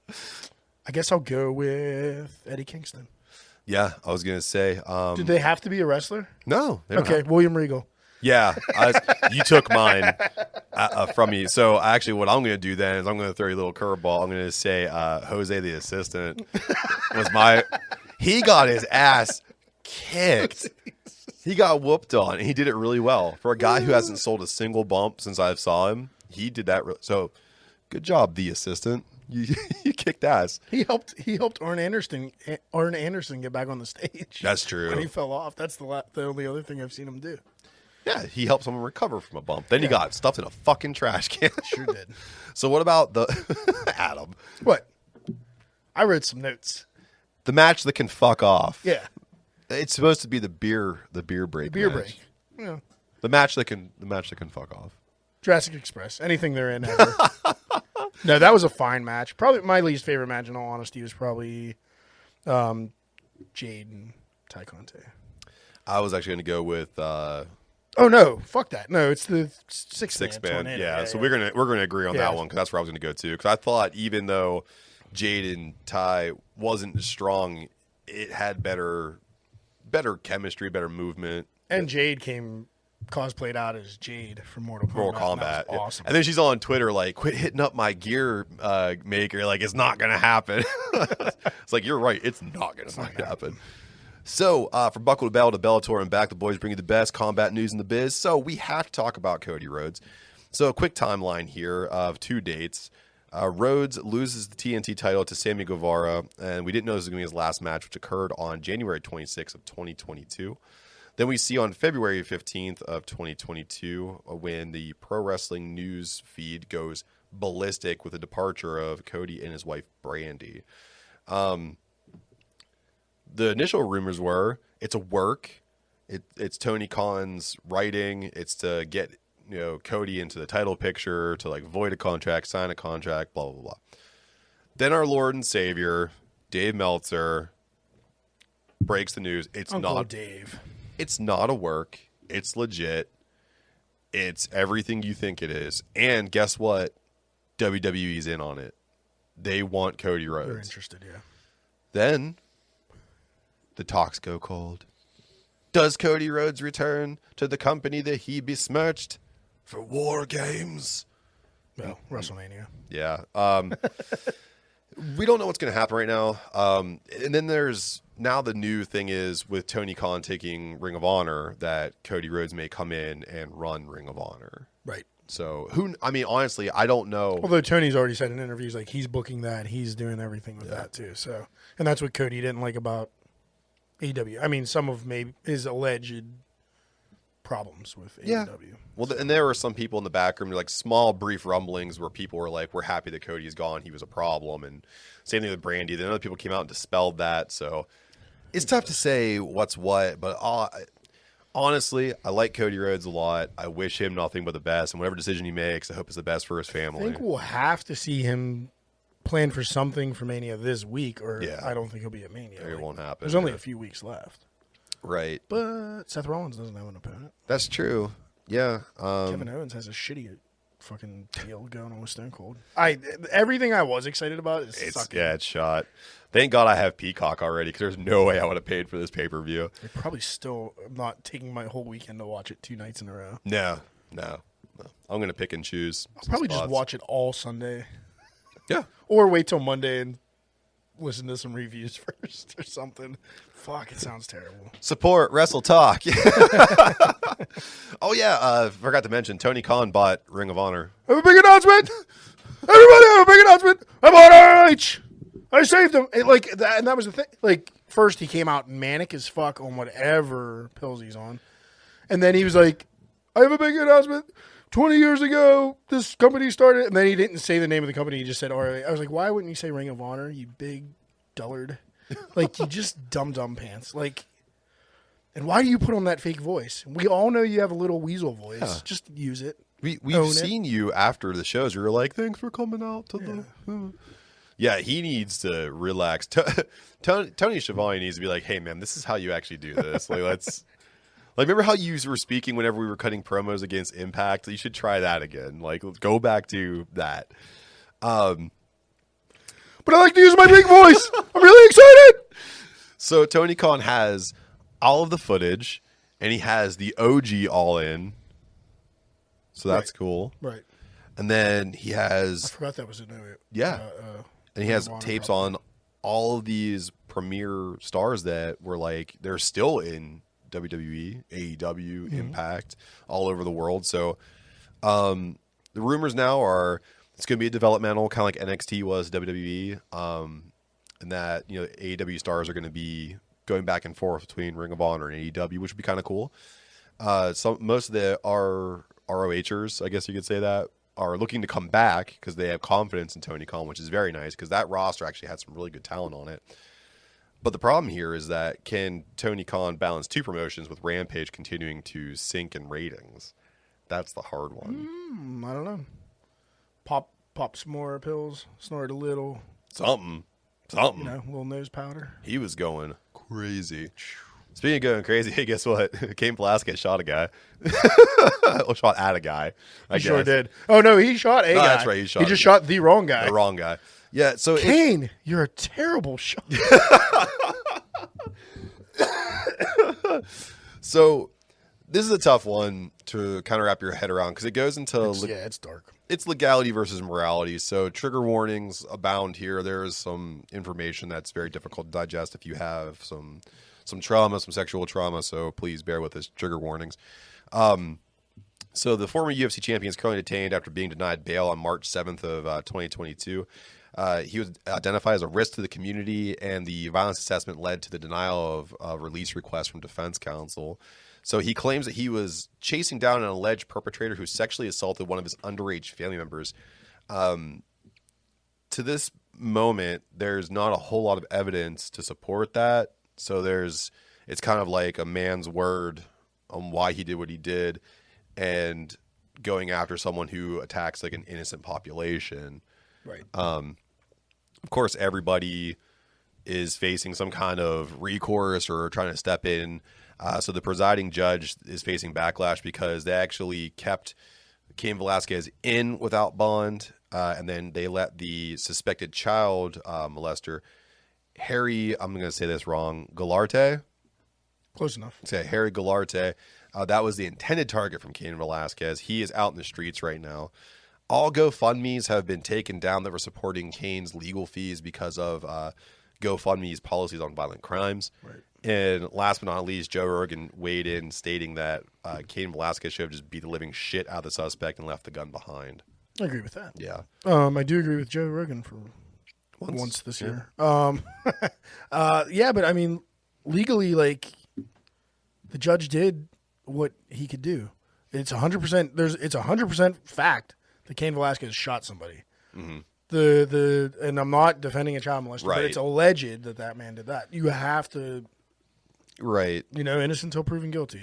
I guess I'll go with Eddie Kingston. Yeah, I was going to say. Did they have to be a wrestler? No. They don't okay, William Regal. Yeah, you took mine from me. So actually what I'm going to do then is I'm going to throw you a little curveball. I'm going to say Jose the assistant he got his ass kicked. He got whooped on, and he did it really well. For a guy who hasn't sold a single bump since I saw him, he did that. So good job, the assistant. You kicked ass. He helped Arn Anderson get back on the stage. That's true. When he fell off. That's the only other thing I've seen him do. Yeah, he helped someone recover from a bump. Then he got stuffed in a fucking trash can. Sure did. So what about the Adam? What? I wrote some notes. The match that can fuck off. Yeah. It's supposed to be the beer break. The beer match. break. Yeah. The match that can fuck off. Jurassic Express. Anything they're in ever. No, that was a fine match. Probably my least favorite match, in all honesty, was probably Jade and Ty Conte. I was actually going to go with. Oh no! Fuck that! No, it's the six man. Yeah, so we're gonna agree on that one because that's where I was going to go to. Because I thought even though Jade and Ty wasn't as strong, it had better chemistry, better movement. And Jade came cosplayed out as Jade from Mortal Kombat. That was awesome. And then she's on Twitter like, "Quit hitting up my gear maker. Like, it's not gonna happen." It's like, you're right. It's not gonna happen. So, from Buckle to Bell to Bellator and back, the boys bring you the best combat news in the biz. So, we have to talk about Cody Rhodes. So, a quick timeline here of 2 dates. Rhodes loses the TNT title to Sammy Guevara, and we didn't know this was going to be his last match, which occurred on January 26th of 2022. Then we see on February 15th of 2022 when the pro wrestling news feed goes ballistic with the departure of Cody and his wife, Brandy. The initial rumors were it's a work. It's Tony Khan's writing. It's to get Cody into the title picture, to like void a contract, sign a contract, blah blah blah. Then our Lord and Savior, Dave Meltzer, breaks the news. It's Uncle not Dave. It's not a work. It's legit. It's everything you think it is. And guess what? WWE's in on it. They want Cody Rhodes. They're interested, yeah. Then the talks go cold. Does Cody Rhodes return to the company that he besmirched for War Games? Well, WrestleMania. Yeah. We don't know what's going to happen right now. And then there's now the new thing is with Tony Khan taking Ring of Honor that Cody Rhodes may come in and run Ring of Honor. Right. So honestly, I don't know. Although Tony's already said in interviews like he's booking that, he's doing everything with that too. So, and that's what Cody didn't like about AEW. I mean, some of maybe his alleged problems with AEW. Well, and there were some people in the back room, like small, brief rumblings where people were like, "We're happy that Cody is gone. He was a problem." And same thing with Brandy. Then other people came out and dispelled that. So it's tough to say what's what. But honestly, I like Cody Rhodes a lot. I wish him nothing but the best. And whatever decision he makes, I hope it's the best for his family. I think we'll have to see him plan for something for Mania this week, or I don't think he'll be at Mania. It won't happen. There's only a few weeks left. Right. But Seth Rollins doesn't have an opponent. That's true. Yeah. Kevin Owens has a shitty fucking deal going on with Stone Cold. Everything I was excited about is sucking. Yeah, it's shot. Thank God I have Peacock already because there's no way I would have paid for this pay-per-view. I probably still am not taking my whole weekend to watch it 2 nights in a row. No. I'm going to pick and choose. I'll probably just watch it all Sunday. Yeah. Or wait till Monday and listen to some reviews first or something. Fuck, it sounds terrible. Support Wrestle Talk. Oh, yeah. Forgot to mention, Tony Khan bought Ring of Honor. I have a big announcement. Everybody have a big announcement. I bought RH. I saved him. And that was the thing. Like, first he came out manic as fuck on whatever pills he's on. And then he was like, I have a big announcement. 20 years ago, this company started. And then he didn't say the name of the company. He just said ROH. I was like, why wouldn't you say Ring of Honor, you big dullard? Like, you just dumb pants. Like, and why do you put on that fake voice? We all know you have a little weasel voice. Yeah. Just use it. We've seen you after the shows. You were like, thanks for coming out to the... Yeah, he needs to relax. Tony Schiavone needs to be like, hey, man, this is how you actually do this. Like, let's... Like, remember how you were speaking whenever we were cutting promos against Impact? You should try that again. Like, let's go back to that. But I like to use my big voice. I'm really excited. So Tony Khan has all of the footage, and he has the OG all in. So that's cool. Right. And then he has... I forgot that was a new... and he has tapes on all of these premier stars that were like, they're still in WWE, AEW, Impact, all over the world. So the rumors now are it's going to be a developmental, kind of like NXT was WWE, and that AEW stars are going to be going back and forth between Ring of Honor and AEW, which would be kind of cool. Most of the ROHers, I guess you could say that, are looking to come back because they have confidence in Tony Khan, which is very nice because that roster actually had some really good talent on it. But the problem here is that can Tony Khan balance two promotions with Rampage continuing to sink in ratings? That's the hard one. I don't know. Pop some more pills, snort a little. Something. A little nose powder. He was going crazy. Speaking of going crazy, hey, guess what? Cain Velasquez shot a guy. Or shot at a guy. I guess. Sure did. Oh, no, he shot a guy. That's right. He just shot the wrong guy. The wrong guy. Yeah, so Cain, you're a terrible shot. So this is a tough one to kind of wrap your head around because it goes into it's dark. It's legality versus morality. So trigger warnings abound here. There is some information that's very difficult to digest if you have some trauma, some sexual trauma. So please bear with us. Trigger warnings. So the former UFC champion is currently detained after being denied bail on March 7th of 2022. He was identified as a risk to the community, and the violence assessment led to the denial of release request from defense counsel. So he claims that he was chasing down an alleged perpetrator who sexually assaulted one of his underage family members. To this moment, there's not a whole lot of evidence to support that. So it's kind of like a man's word on why he did what he did and going after someone who attacks like an innocent population. Right. Of course, everybody is facing some kind of recourse or trying to step in. So the presiding judge is facing backlash because they actually kept Cain Velasquez in without bond, and then they let the suspected child molester, Harry, I'm going to say this wrong, Galarte? Close enough. Say Harry Galarte. That was the intended target from Cain Velasquez. He is out in the streets right now. All GoFundMes have been taken down that were supporting Cain's legal fees because of GoFundMe's policies on violent crimes. Right. And last but not least, Joe Rogan weighed in stating that Cain Velasquez should have just beat the living shit out of the suspect and left the gun behind. I agree with that. Yeah. I do agree with Joe Rogan for once this year. Yeah, but I mean, legally, like, the judge did what he could do. It's 100%. It's 100% fact that Cain Velasquez shot somebody. Mm-hmm. And I'm not defending a child molester, Right. but it's alleged that man did that. You have to, right? Innocent until proven guilty,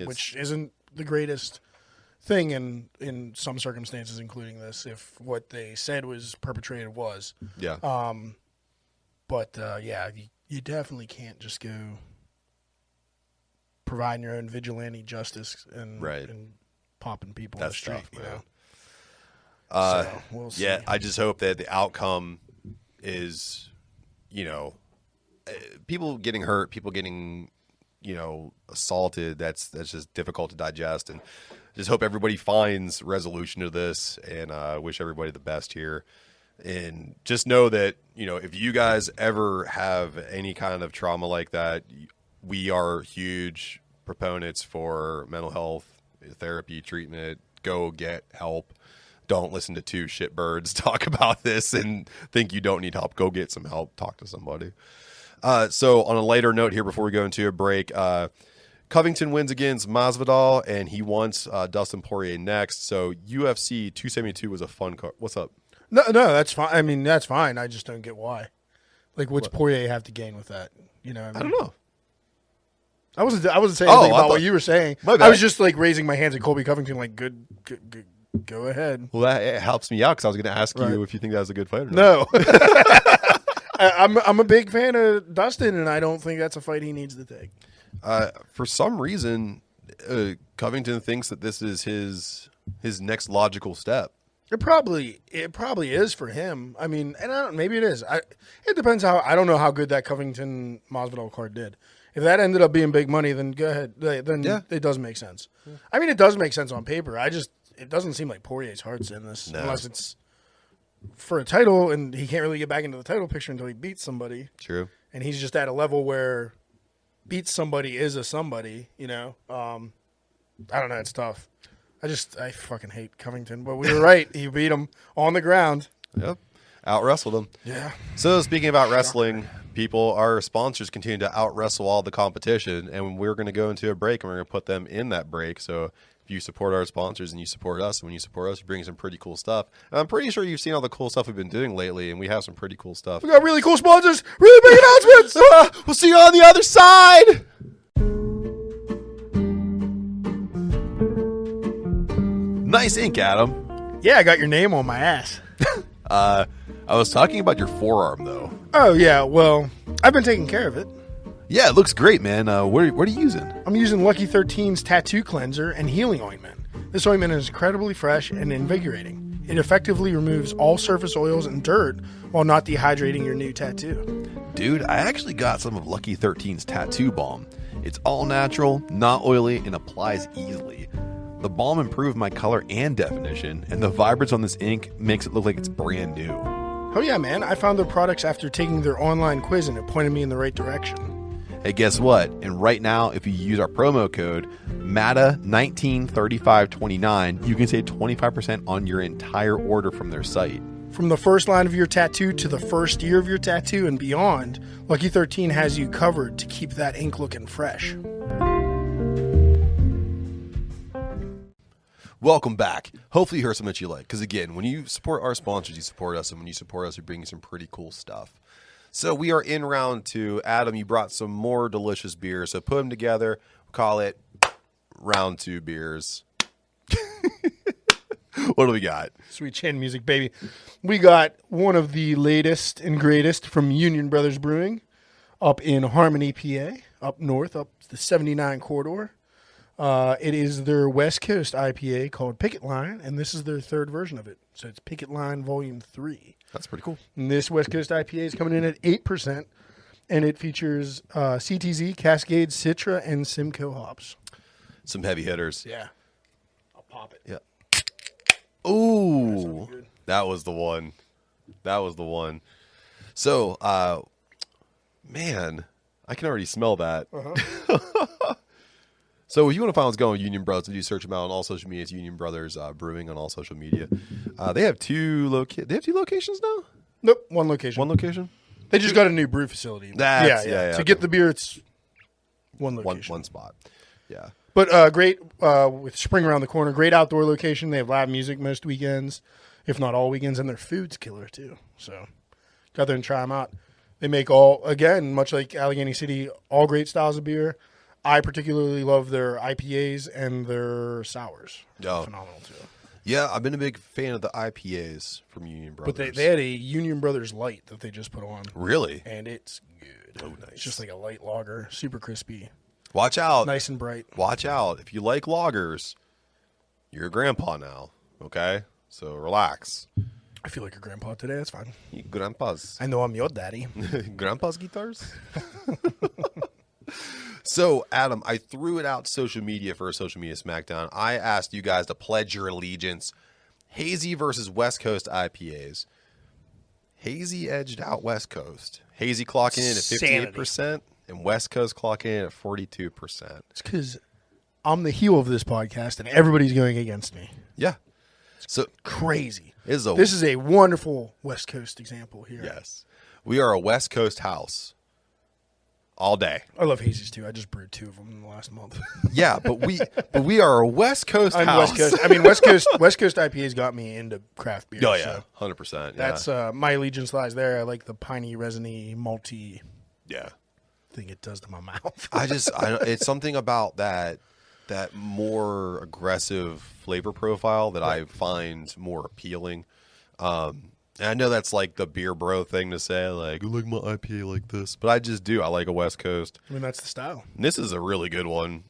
which isn't the greatest thing in some circumstances, including this. If what they said was perpetrated was, Yeah. But yeah, you definitely can't just go providing your own vigilante justice and popping people That's on the street. tough, man. So we'll see. Yeah, I just hope that the outcome is, people getting hurt, people getting, assaulted. That's just difficult to digest, and just hope everybody finds resolution to this. And wish everybody the best here. And just know that if you guys ever have any kind of trauma like that, we are huge proponents for mental health therapy treatment. Go get help. Don't listen to two shitbirds talk about this and think you don't need help. Go get some help. Talk to somebody. So on a lighter note here before we go into a break, Covington wins against Masvidal, and he wants Dustin Poirier next. So UFC 272 was a fun card. What's up? No, that's fine. I mean, that's fine. I just don't get why. Like, what's Poirier have to gain with that? What I mean? I don't know. I wasn't saying anything about what you were saying. I was just like raising my hands at Colby Covington, like, good, go ahead. Well, that helps me out because I was going to ask you if you think that was a good fight or not. No. I'm a big fan of Dustin, and I don't think that's a fight he needs to take. For some reason, Covington thinks that this is his next logical step. It probably is for him. I mean, and maybe it is. It depends I don't know how good that Covington Masvidal card did. If that ended up being big money, then go ahead. Then it does make sense. Yeah. I mean, it does make sense on paper. It doesn't seem like Poirier's heart's in this unless it's for a title, and he can't really get back into the title picture until he beats somebody. True. And he's just at a level where beats somebody is a somebody. I don't know. It's tough. I fucking hate Covington, but we were right. He beat him on the ground. Yep. Out-wrestled him. Yeah. So speaking about wrestling, people, our sponsors continue to out-wrestle all the competition, and we're going to go into a break, and we're going to put them in that break. So if you support our sponsors and you support us, and when you support us, you bring some pretty cool stuff. And I'm pretty sure you've seen all the cool stuff we've been doing lately, and we have some pretty cool stuff. We got really cool sponsors, really big announcements. We'll see you on the other side. Nice ink, Adam. Yeah, I got your name on my ass. I was talking about your forearm, though. Oh, yeah. Well, I've been taking care of it. Yeah, it looks great, man. What are you using? I'm using Lucky 13's tattoo cleanser and healing ointment. This ointment is incredibly fresh and invigorating. It effectively removes all surface oils and dirt while not dehydrating your new tattoo. Dude, I actually got some of Lucky 13's tattoo balm. It's all natural, not oily, and applies easily. The balm improved my color and definition, and the vibrance on this ink makes it look like it's brand new. Oh yeah, man. I found their products after taking their online quiz and it pointed me in the right direction. Hey, guess what? And right now, if you use our promo code MATA193529, you can save 25% on your entire order from their site. From the first line of your tattoo to the first year of your tattoo and beyond, Lucky 13 has you covered to keep that ink looking fresh. Welcome back. Hopefully you heard something that you like. Because again, when you support our sponsors, you support us. And when you support us, you bring you some pretty cool stuff. So we are in round 2. Adam, you brought some more delicious beers. So put them together. Call it round 2 beers. What do we got? Sweet chin music, baby. We got one of the latest and greatest from Union Brothers Brewing up in Harmony, PA, up north, up the 79 corridor. It is their West Coast IPA called Picket Line, and this is their third version of it. So it's Picket Line Volume 3. That's pretty cool. And this West Coast IPA is coming in at 8%, and it features CTZ, Cascade, Citra, and Simcoe hops. Some heavy hitters. Yeah. I'll pop it. Yeah. Ooh. That was the one. That was the one. So, man, I can already smell that. Uh-huh. So if you want to find what's going on with Union Brothers, if you search them out on all social media, it's Union Brothers Brewing on all social media. They have two locations now? Nope, one location. One location? They just got a new brew facility. Yeah. To get the beer, it's one location. One spot. Yeah. But great with spring around the corner. Great outdoor location. They have live music most weekends, if not all weekends, and their food's killer too. So go there and try them out. They make all, again, much like Allegheny City, all great styles of beer. I particularly love their IPAs and their sours. Oh. Phenomenal too. Yeah, I've been a big fan of the IPAs from Union Brothers. But they had a Union Brothers Light that they just put on. Really? And it's good. Oh, nice. It's just like a light lager, super crispy. Watch out. Nice and bright. Watch out. If you like lagers, you're a grandpa now, okay? So relax. I feel like a grandpa today. That's fine. Grandpas. I know I'm your daddy. Grandpa's guitars? So, Adam, I threw it out to social media for a social media smackdown. I asked you guys to pledge your allegiance. Hazy versus West Coast IPAs. Hazy edged out West Coast. Hazy clocking in at 58%, and West Coast clocking in at 42%. It's because I'm the heel of this podcast, and everybody's going against me. Yeah. So Crazy. This is a wonderful West Coast example here. Yes. We are a West Coast house. All day. I love hazies too. I just brewed 2 of them in the last month. Yeah, but we are a West Coast I'm house. West Coast. I mean, West Coast IPAs got me into craft beer. Oh yeah, so 100%. Yeah. that's my allegiance lies there. I like the piney, resiny, malty yeah. thing it does to my mouth. It's something about that more aggressive flavor profile that I find more appealing. And I know that's like the beer bro thing to say, like, I like my IPA like this. But I just do. I like a West Coast. I mean, that's the style. And this is a really good one.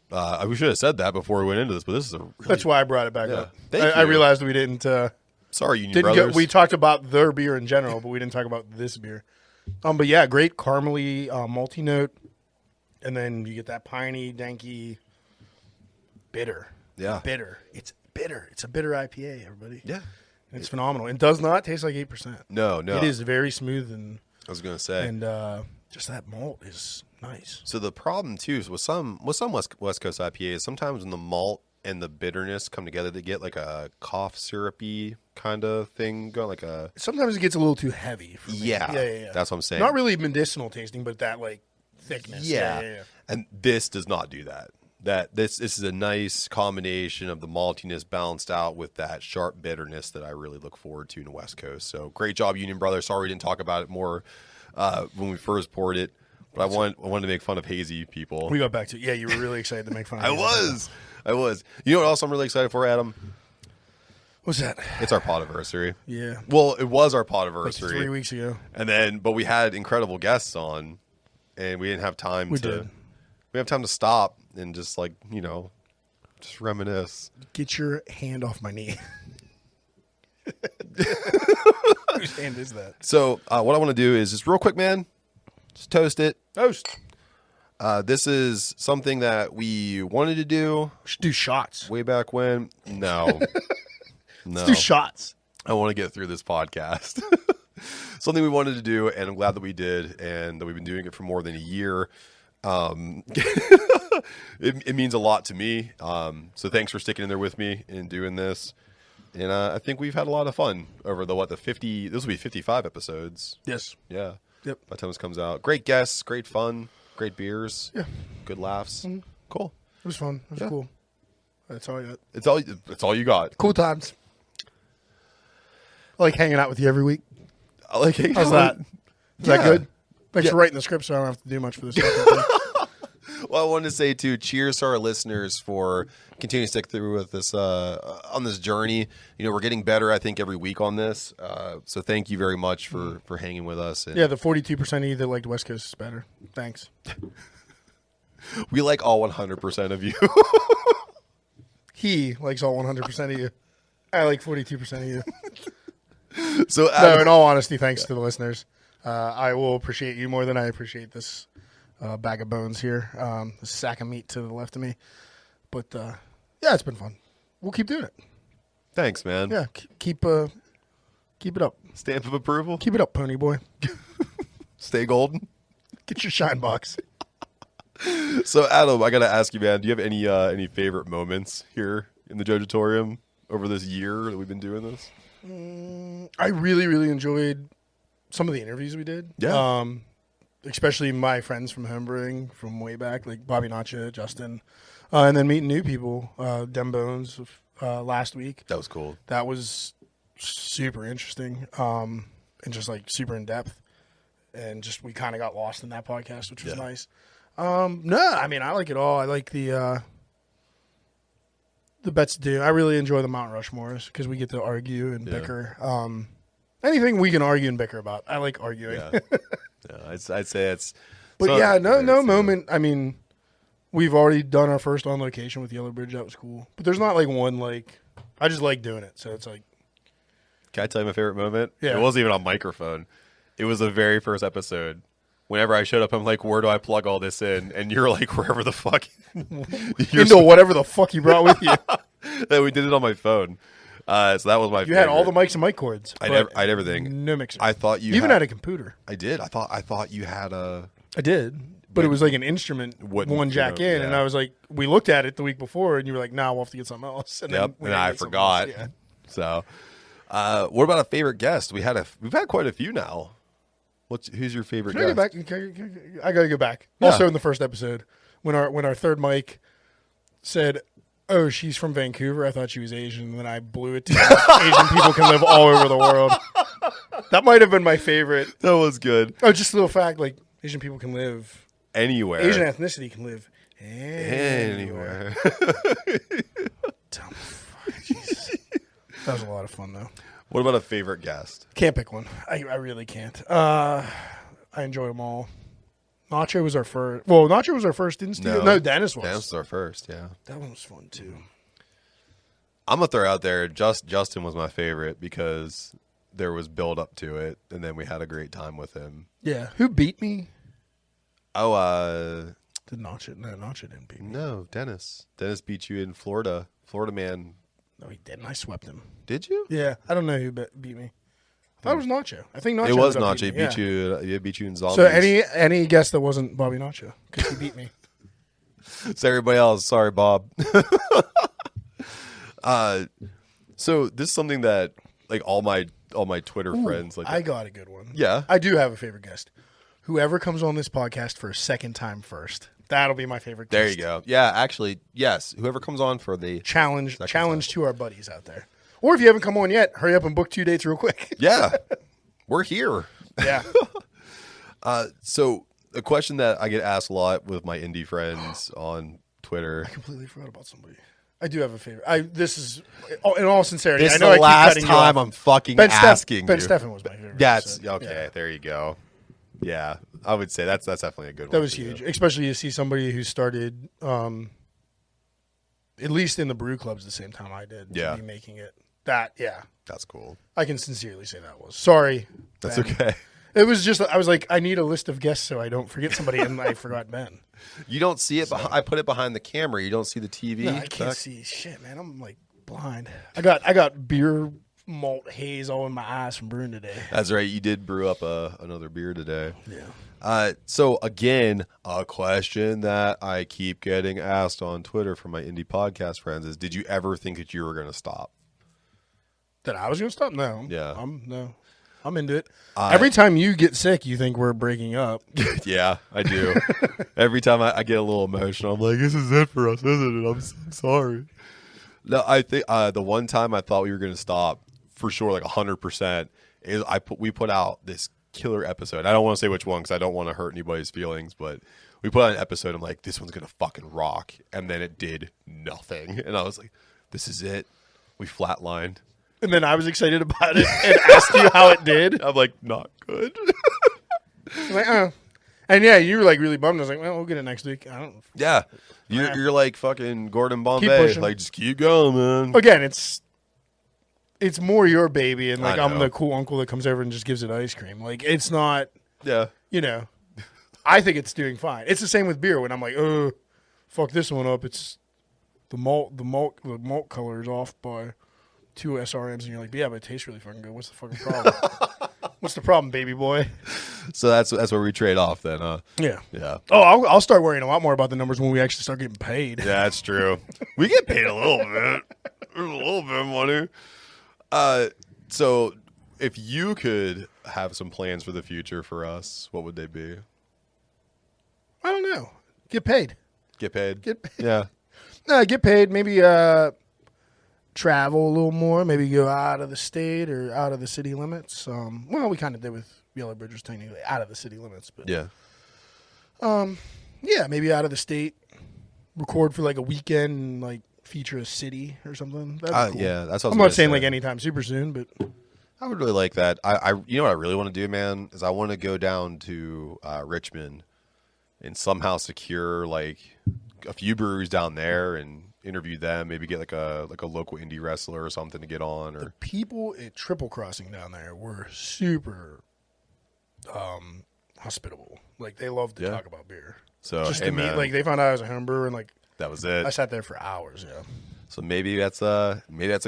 We should have said that before we went into this, but this is a really... That's why I brought it back up. Thank I you. realized we didn't... Sorry, Union Brothers. We talked about their beer in general, but we didn't talk about this beer. But yeah, great caramely, malty note. And then you get that piney, danky, bitter. Yeah. Bitter. It's bitter. It's a bitter IPA, everybody. Yeah. It's phenomenal. It does not taste like 8%. No. It is very smooth and I was going to say. And just that malt is nice. So the problem too is with some West Coast IPAs, sometimes when the malt and the bitterness come together, they get like a cough syrupy kind of thing going, like a... Sometimes it gets a little too heavy for me. Yeah. That's what I'm saying. Not really medicinal tasting, but that like thickness. Yeah. And this does not do that. that this is a nice combination of the maltiness balanced out with that sharp bitterness that I really look forward to in the West Coast. So great job, Union Brothers. Sorry we didn't talk about it more when we first poured it, but I wanted to make fun of hazy people. We got back to it. Yeah, you were really excited to make fun of I was. You know what else I'm really excited for, Adam? What's that? It's our pod-iversary. Yeah. Well, it was our Like pod-iversary. 3 weeks ago. But we had incredible guests on, and we didn't have time We did. We have time to stop and just just reminisce. Get your hand off my knee. Whose hand is that? So what I want to do is just real quick, man, just toast it. Toast. This is something that we wanted to do We should do shots. way back when. No. No. Let's do shots. I want to get through this podcast. Something we wanted to do, and I'm glad that we did, and that we've been doing it for more than a year. It means a lot to me. So thanks for sticking in there with me and doing this. And I think we've had a lot of fun over the 50. This will be 55 episodes. Yes. Yeah. Yep. By the time this comes out, great guests, great fun, great beers. Yeah. Good laughs. Mhm. Cool. It was fun. It was Yeah. cool. That's all I got. It's all you got. Cool times. I like hanging out with you every week. I like hanging How's out. that? Is that good? Thanks Yeah. for writing the script so I don't have to do much for this. Thing. Well, I wanted to say too, cheers to our listeners for continuing to stick through with this on this journey. You know, we're getting better, I think, every week on this. So thank you very much for hanging with us. And Yeah, the 42% of you that liked West Coast is better. Thanks. we like all 100% of you. He likes all 100% of you. I like 42% of you. So No, in all honesty, thanks to the listeners. I will appreciate you more than I appreciate this bag of bones here, this sack of meat to the left of me. But yeah, it's been fun. We'll keep doing it. thanks, man. Yeah, keep it up. Stamp of approval. Keep it up, pony boy. Stay golden. Get your shine box. So, Adam, I got to ask you, man, do you have any favorite moments here in the Jojitorium over this year that we've been doing this? I really, really enjoyed some of the interviews we did. Yeah. Especially my friends from homebrewing from way back, like Bobby Nacha, Justin, and then meeting new people, Dem Bones last week. That was cool. That was super interesting, and just like super in depth, and just we kind of got lost in that podcast, which was nice. No, I mean I like it all. I like the bets to do. I really enjoy the Mount Rushmores because we get to argue and bicker. Anything we can argue and bicker about, I like arguing. Yeah. I'd say it's. But so- yeah, no it's, moment. I mean, we've already done our first on location with Yellow Bridge. That was cool. But there's not like one like. I just like doing it. So it's like. Can I tell you my favorite moment? Yeah. It wasn't even on microphone. It was the very first episode. Whenever I showed up, I'm like, where do I plug all this in? And you're like, wherever the fuck. Into whatever the fuck you brought with you. We did it on my phone. So that was my You favorite. had all the mics and mic cords. I but had everything. No mixer. I thought you even had had a computer. I did. I thought you had a. I did. But it was like an instrument, Wouldn't, one jack you know, in. And yeah. I was like, we looked at it the week before, and you were like, nah, we'll have to get something else. And Yep. we And had to I get something forgot. else. Yeah. So, what about a favorite guest? We've had quite a few now. Who's your favorite Can I guest? go back? I gotta go back. Yeah. Also, in the first episode, when our third mic said, "Oh, she's from Vancouver," I thought she was Asian, and then I blew it to Asian people can live all over the world. That might have been my favorite. That was good. Oh, just a little fact: like Asian people can live, Anywhere. Asian ethnicity can live anywhere. Dumb fuck, Jesus. That was a lot of fun, though. What about a favorite guest? Can't pick one. I really can't. I enjoy them all. Nacho was our first. Well, Nacho was our first, didn't Steve? No, Dennis was. Dennis was our first, yeah. That one was fun, too. I'm going to throw out there, Justin was my favorite because there was build up to it, and then we had a great time with him. Yeah. Who beat me? Oh, Did Nacho? No, Nacho didn't beat me. no, Dennis. Dennis beat you in Florida. Florida man. No, he didn't. I swept him. Did you? Yeah. I don't know who beat me. I thought it was Nacho. I think Nacho It was ended up Nacho. He beating me, beat yeah. you. He beat you in zombies. So any guess that wasn't Bobby Nacho because he beat me. It's everybody else. Sorry, Bob. So this is something that like all my Twitter friends like. I got a good one. Yeah. I do have a favorite guest. Whoever comes on this podcast for a second time first. That'll be my favorite. There test. you go. Yeah, actually, yes. Whoever comes on for the Challenge to our buddies out there. Or if you haven't come on yet, hurry up and book 2 dates real quick. Yeah, we're here. Yeah. So a question that I get asked a lot with my indie friends on Twitter. I completely forgot about somebody. I do have a favorite. This is, in all sincerity, This I is know the I keep last cutting you time off. I'm fucking Ben asking Ben you. Steffen was my favorite. That's so, okay. yeah. There you go. Yeah, I would say that's definitely a good one. That was for you. huge, especially to see somebody who started, at least in the brew clubs the same time I did. Yeah. To be making it. That's cool. I can sincerely say that was. Sorry. That's Ben. okay. It was just, I was like, I need a list of guests so I don't forget somebody, and I forgot Ben. You don't see it. I put it behind the camera. You don't see the TV. No, I can't see shit, man. I'm like blind. I got beer malt haze all in my eyes from brewing today. That's right. You did brew up another beer today. Yeah. So again, a question that I keep getting asked on Twitter from my indie podcast friends is: did you ever think that you were going to stop? That I was going to stop? No. Yeah. I'm into it. Every time you get sick, you think we're breaking up. Yeah, I do. Every time I get a little emotional, I'm like, this is it for us, isn't it? I'm sorry. No, I think the one time I thought we were going to stop, for sure, like 100%, is we put out this killer episode. I don't want to say which one because I don't want to hurt anybody's feelings, but we put out an episode. I'm like, this one's going to fucking rock. And then it did nothing. And I was like, this is it. We flatlined. And then I was excited about it and asked you how it did. I'm like, not good. I'm like, oh. And yeah, you were like really bummed. I was like, well, we'll get it next week. I don't. Yeah. You're like fucking Gordon Bombay. pushing. Like, just keep going, man. Again, it's more your baby, and like I I'm know. the cool uncle that comes over and just gives it ice cream. Like it's not, Yeah. I think it's doing fine. It's the same with beer when I'm like, oh, fuck this one up. It's the malt color is off by 2 SRMs, and you're like, yeah, but it tastes really fucking good. What's the fucking problem? What's the problem, baby boy? So that's where we trade off then, huh? Yeah. Yeah. Oh, I'll start worrying a lot more about the numbers when we actually start getting paid. Yeah, that's true. We get paid a little bit. There's a little bit of money. So if you could have some plans for the future for us, what would they be? I don't know. Get paid. Get paid? Get paid. Yeah. No, get paid. Maybe travel a little more. Maybe go out of the state or out of the city limits. Well, we kind of did with Yellow Bridge, was technically out of the city limits, but Yeah. yeah, maybe out of the state. Record for like a weekend and like feature a city or something. That'd be cool. Yeah, that's what I was I'm gonna not saying say. like anytime super soon, but I would really like that. You know what I really want to do, man, is I want to go down to Richmond and somehow secure like a few breweries down there and interview them. Maybe get like a local indie wrestler or something to get on. Or people at Triple Crossing down there were super hospitable. Like they loved to talk about beer. so Just hey, to meet, man, like they found out I was a home brewer, and like that was I it. sat there for hours. Yeah. So maybe that's a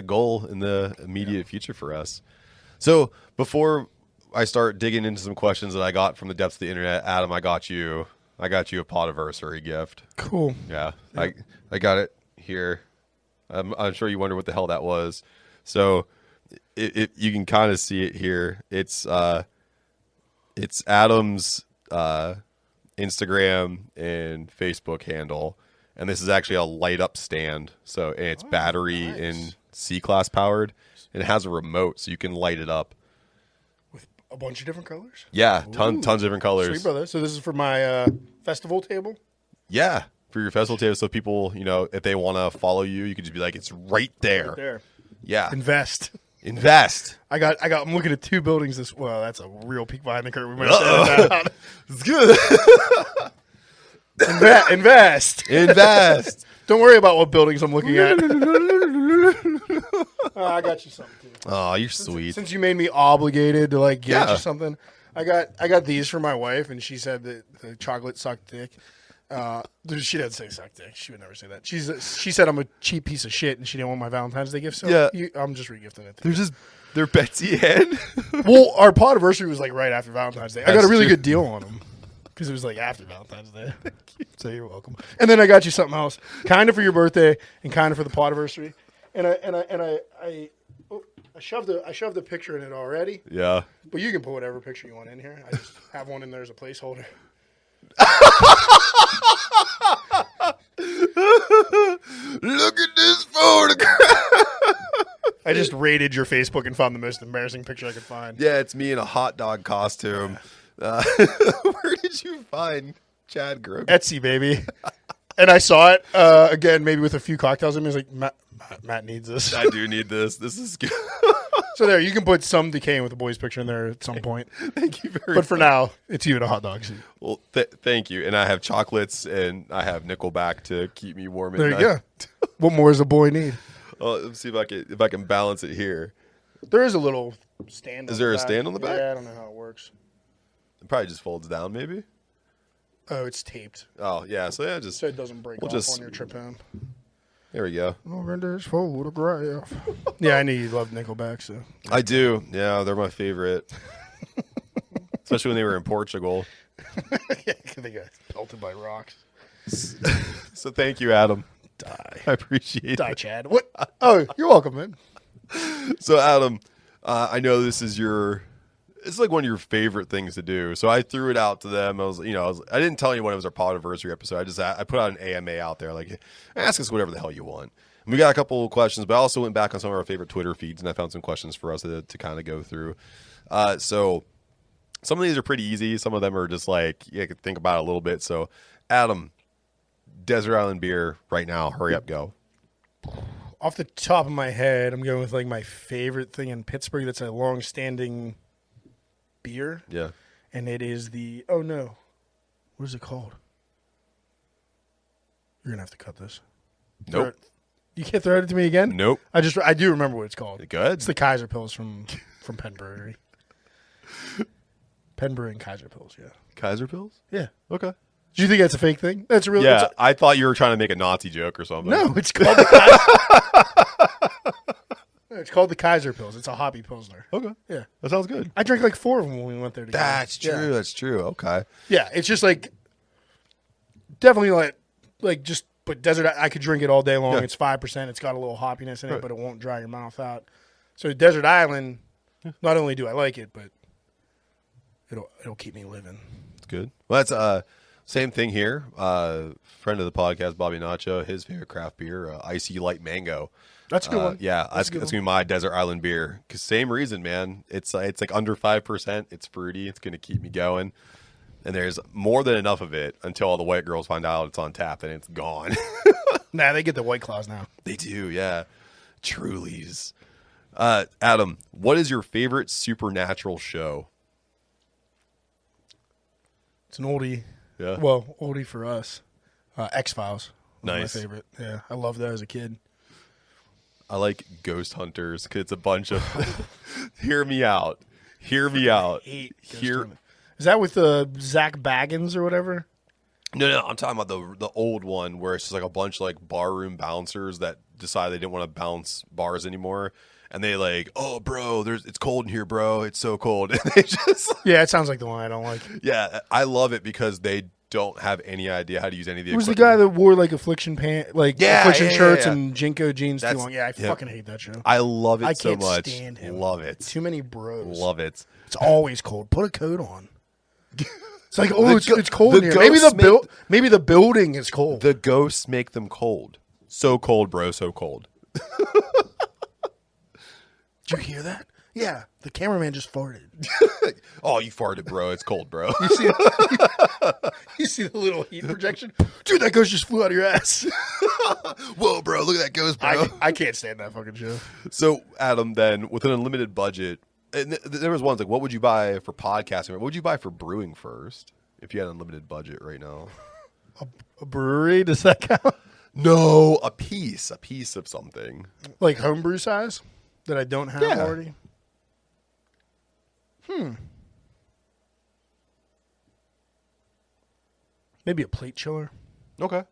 goal in the immediate future for us. So before I start digging into some questions that I got from the depths of the internet, Adam, I got you a pod-iversary gift. Cool. Yeah, I got it here. I'm sure you wonder what the hell that was. So you can kind of see it here. It's Adam's Instagram and Facebook handle, and this is actually a light up stand. So and it's battery nice. and C-class powered, and it has a remote so you can light it up. With a bunch of different colors. Yeah, Ooh. tons of different colors. Sweet, brother. So this is for my festival table. Yeah, for your festival table, so people, if they want to follow you, you could just be like, it's right there. Right there. Yeah, Invest. invest. I'm looking at 2 buildings well, that's a real peek behind the curtain. We might have to edit that out. It's good. Invest. Invest. Don't worry about what buildings I'm looking at. I got you something too. Oh, you're sweet. Since you made me obligated to like get Yeah. you something, I got these for my wife, and she said that the chocolate sucked dick. She didn't say suck dick. She would never say that. She said I'm a cheap piece of shit, and she didn't want my Valentine's Day gift. So Yeah. I'm just regifting it. To you. They're Betsy Head. Well, our pod-iversary was like right after Valentine's Day. I got That's a really true. good deal on them because it was like after Valentine's Day. So you're welcome. And then I got you something else, kind of for your birthday and kind of for the pod-iversary. And I shoved a picture in it already. Yeah. But you can put whatever picture you want in here. I just have one in there as a placeholder. Look at this photograph. I just raided your Facebook and found the most embarrassing picture I could find. Yeah, it's me in a hot dog costume. Where did you find Chad Grogan? Etsy, baby. And I saw it again, maybe with a few cocktails in me. I was like, Matt needs this. I do need this. This is good. So there, you can put some decaying with the boys' picture in there at some point. Thank you very much. But for now, it's you in a hot dog suit. Well, thank you. And I have chocolates and I have Nickelback to keep me warm at There night. you go. What more does a boy need? Let's see if I can balance it here. There is a little stand. Is there a stand on the back? Yeah, I don't know how it works. It probably just folds down, maybe. Oh, it's taped, Oh yeah, so yeah, just so it doesn't break off on your trip home. there we go. Over this photograph. Yeah, I knew you loved Nickelback, so. I do. Yeah, they're my favorite. Especially when they were in Portugal. Yeah, they got pelted by rocks. So thank you, Adam. Die. I appreciate Die, it. Chad. What? Oh, you're welcome, man. So Adam, I know this is it's like one of your favorite things to do. So I threw it out to them. I didn't tell anyone it was our pod-iversary episode. I put out an AMA out there, like, ask us whatever the hell you want. And we got a couple of questions, but I also went back on some of our favorite Twitter feeds and I found some questions for us to kind of go through. So some of these are pretty easy. Some of them are just like, you can think about it a little bit. So Adam, Desert Island beer right now. Hurry up, go. Off the top of my head, I'm going with like my favorite thing in Pittsburgh that's a long-standing beer. Yeah. And it is the, what is it called? You're going to have to cut this. Nope. You can't throw it to me again? Nope. I do remember what it's called. Good. It's the Kaiser Pills from Penn Brewery. Penn Brewery and Kaiser Pills, yeah. Kaiser Pills? Yeah. Okay. Do you think that's a fake thing? That's really Yeah, I thought you were trying to make a Nazi joke or something. No, it's called the Kaiser. No, it's called the Kaiser Pills. It's a hoppy pilsner. Okay. Yeah. That sounds good. I drank like 4 of them when we went there together. That's true. Yeah. That's true. Okay. Yeah, it's just like definitely like just but desert. I could drink it all day long. Yeah. It's 5%. It's got a little hoppiness in it, Right. but it won't dry your mouth out. So Desert Island, not only do I like it, but it'll keep me living. It's good. Well, that's same thing here. Friend of the podcast, Bobby Nacho, his favorite craft beer, Icy Light Mango. That's a good one. Yeah, that's a good gonna be my Desert Island beer. 'Cause same reason, man. It's like under 5%. It's fruity. It's gonna keep me going. And there's more than enough of it until all the white girls find out it's on tap and it's gone. Nah, they get the White Claws now. They do, yeah. Trulies. Adam, what is your favorite supernatural show? It's an oldie. Yeah. Well, oldie for us. X-Files. Nice. My favorite. Yeah, I loved that as a kid. I like Ghost Hunters because it's a bunch of. Hear me out. Hear me out. Hate Ghost Hear. Hunter. Is that with Zach Baggins or whatever? No. I'm talking about the old one where it's just like a bunch of like barroom bouncers that decide they didn't want to bounce bars anymore, and they like, oh, bro, it's cold in here, bro. It's so cold. And they just. Yeah, it sounds like the one I don't like. Yeah, I love it because they don't have any idea how to use any of the. It was the equipment. guy that wore like affliction affliction shirts and Jinko jeans too long. Yeah, I fucking hate that show. I love it I so can't much. stand him. Love it. Too many bros. Love it. It's always cold. Put a coat on. It's like, it's cold the in here. Maybe ghosts maybe the building is cold. The ghosts make them cold. So cold, bro. So cold. Did you hear that? Yeah, the cameraman just farted. Oh, you farted, bro. It's cold, bro. You see the little heat projection? Dude, that ghost just flew out of your ass. Whoa, bro. Look at that ghost, bro. I can't stand that fucking show. So, Adam, then, with an unlimited budget, and there was ones like, what would you buy for podcasting? What would you buy for brewing first if you had an unlimited budget right now? A brewery? Does that count? No, a piece of something. Like homebrew size that I don't have Yeah. already? Maybe a plate chiller. Okay.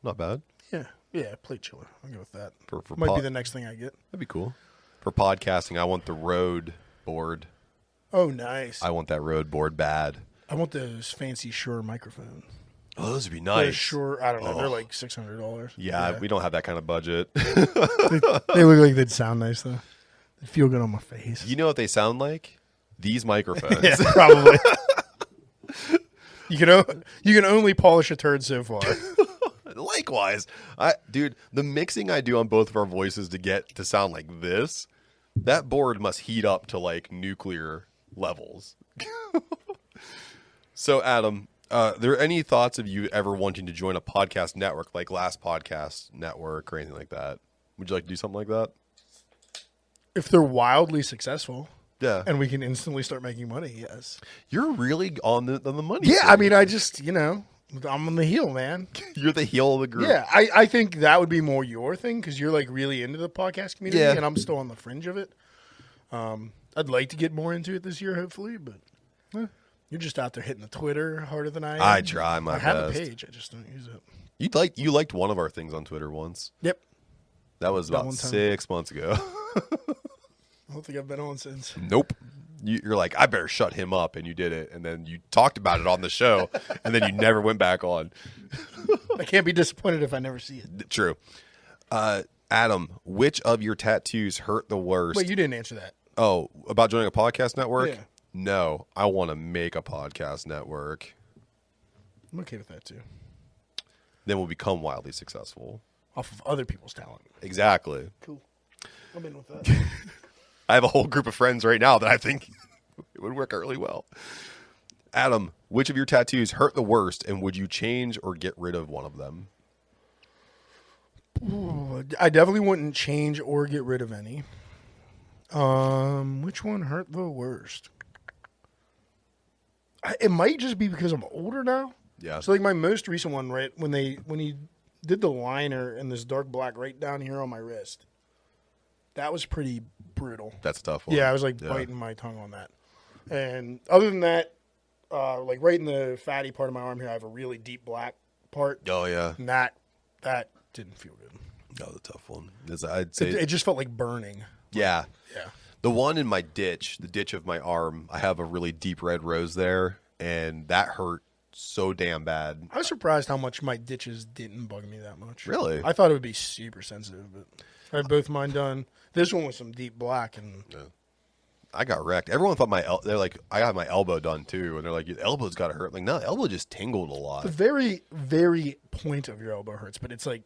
Not bad. Yeah, plate chiller. I'll go with that. For Might be the next thing I get. That'd be cool. For podcasting, I want the Rode board. Oh, nice. I want that Rode board bad. I want those fancy Shure microphones. Oh, those would be They're nice. Shure, I don't know. They're like $600. Yeah, we don't have that kind of budget. They look like they'd sound nice, though. They feel good on my face. You know what they sound like? These microphones. Yeah, probably. You can only polish a turd so far. Likewise, dude, the mixing I do on both of our voices to get to sound like this, that board must heat up to like nuclear levels. So, Adam, there any thoughts of you ever wanting to join a podcast network like Last Podcast Network or anything like that? Would you like to do something like that? If they're wildly successful, Yeah. and we can instantly start making money, yes. You're really on the money. Yeah, thing. I mean, I just, I'm on the heel, man. You're the heel of the group. Yeah, I think that would be more your thing because you're like really into the podcast community, Yeah. and I'm still on the fringe of it. I'd like to get more into it this year, hopefully, but you're just out there hitting the Twitter harder than I am. I try my I have best. a page, I just don't use it. You liked one of our things on Twitter once. Yep. That was about one time. 6 months ago. I don't think I've been on since. Nope. You're like, I better shut him up, and you did it, and then you talked about it on the show, and then you never went back on. I can't be disappointed if I never see it. True. Adam, which of your tattoos hurt the worst? Wait, you didn't answer that. Oh, about joining a podcast network? Yeah. No, I want to make a podcast network. I'm okay with that too. Then we'll become wildly successful. Off of other people's talent. Exactly. Cool. I'm in with that. I have a whole group of friends right now that I think it would work really well. Adam, which of your tattoos hurt the worst, and would you change or get rid of one of them? Ooh, I definitely wouldn't change or get rid of any. Which one hurt the worst? It might just be because I'm older now. Yeah. So like my most recent one, right when he did the liner and this dark black right down here on my wrist, that was pretty brutal. That's a tough one. Yeah, I was like biting my tongue on that. And other than that, like right in the fatty part of my arm here, I have a really deep black part. Oh, yeah. And that didn't feel good. That was a tough one. I'd say, It just felt like burning. yeah. Yeah. The one in my ditch, the ditch of my arm, I have a really deep red rose there, and that hurt so damn bad. I was surprised how much my ditches didn't bug me that much. Really? I thought it would be super sensitive, but I had both mine done. This one was some deep black, and I got wrecked. Everyone thought they're like, I got my elbow done too, and they're like, your elbow's got to hurt. Like, no, elbow just tingled a lot. the very, very point of your elbow hurts, but it's like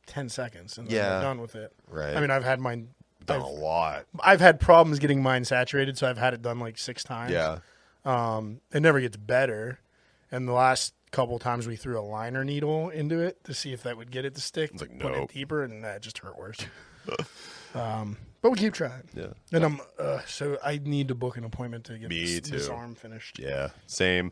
10 seconds, and then Yeah. you're done with it. Right. I mean, I've had mine Done a lot. I've had problems getting mine saturated, so I've had it done like 6 times. Yeah. It never gets better. And the last couple times we threw a liner needle into it to see if that would get it to stick. It's like, put nope. it deeper, and that just hurt worse. But we keep trying. Yeah. And so I need to book an appointment to get Me this too. arm finished. Yeah, same.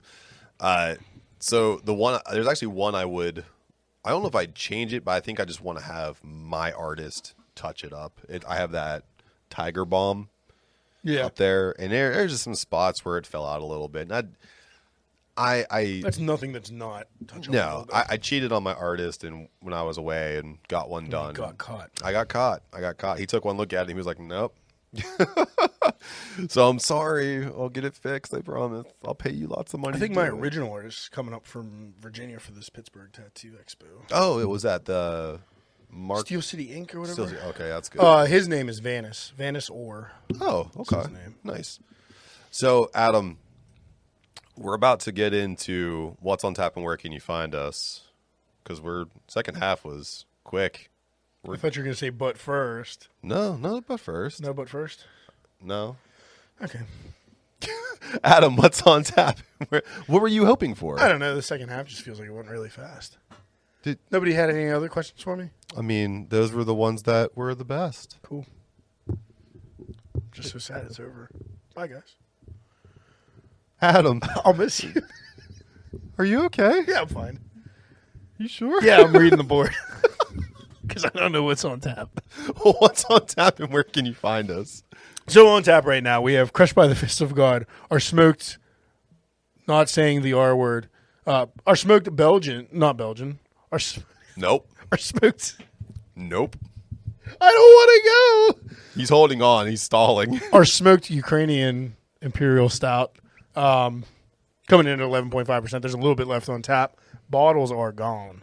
So there's actually one I don't know if I'd change it, but I think I just want to have my artist touch it up. I have that tiger balm up there, and there's just some spots where it fell out a little bit. And That's nothing that's not touchable. no, I cheated on my artist, and when I was away and got one done. You got caught. I got caught. He took one look at it, and he was like, nope. So I'm sorry. I'll get it fixed. I promise. I'll pay you lots of money. I think to my do it. original artist is coming up from Virginia for this Pittsburgh Tattoo Expo. Oh, it was at the Steel City Inc. or whatever. Okay, that's good. His name is Vanis Orr. Oh, okay. his name. Nice. So, Adam, we're about to get into what's on tap and where can you find us? Because second half was quick. I thought you were going to say but first. No, but first. No, but first? No. Okay. Adam, what's on tap? What were you hoping for? I don't know. The second half just feels like it went really fast. Did- Nobody had any other questions for me? I mean, those were the ones that were the best. Cool. Just so sad it's over. Bye, guys. Adam, I'll miss you. are you okay? Yeah, I'm fine. You sure? Yeah, I'm reading the board. Because I don't know what's on tap. What's on tap and where can you find us? So on tap right now, we have Crushed by the Fist of God, our smoked, not saying the R word, our smoked Belgian, not Belgian, Nope. our smoked, Nope. I don't want to go. He's holding on. He's stalling. Our smoked Ukrainian Imperial Stout, coming in at 11.5%. There's a little bit left on tap. Bottles are gone.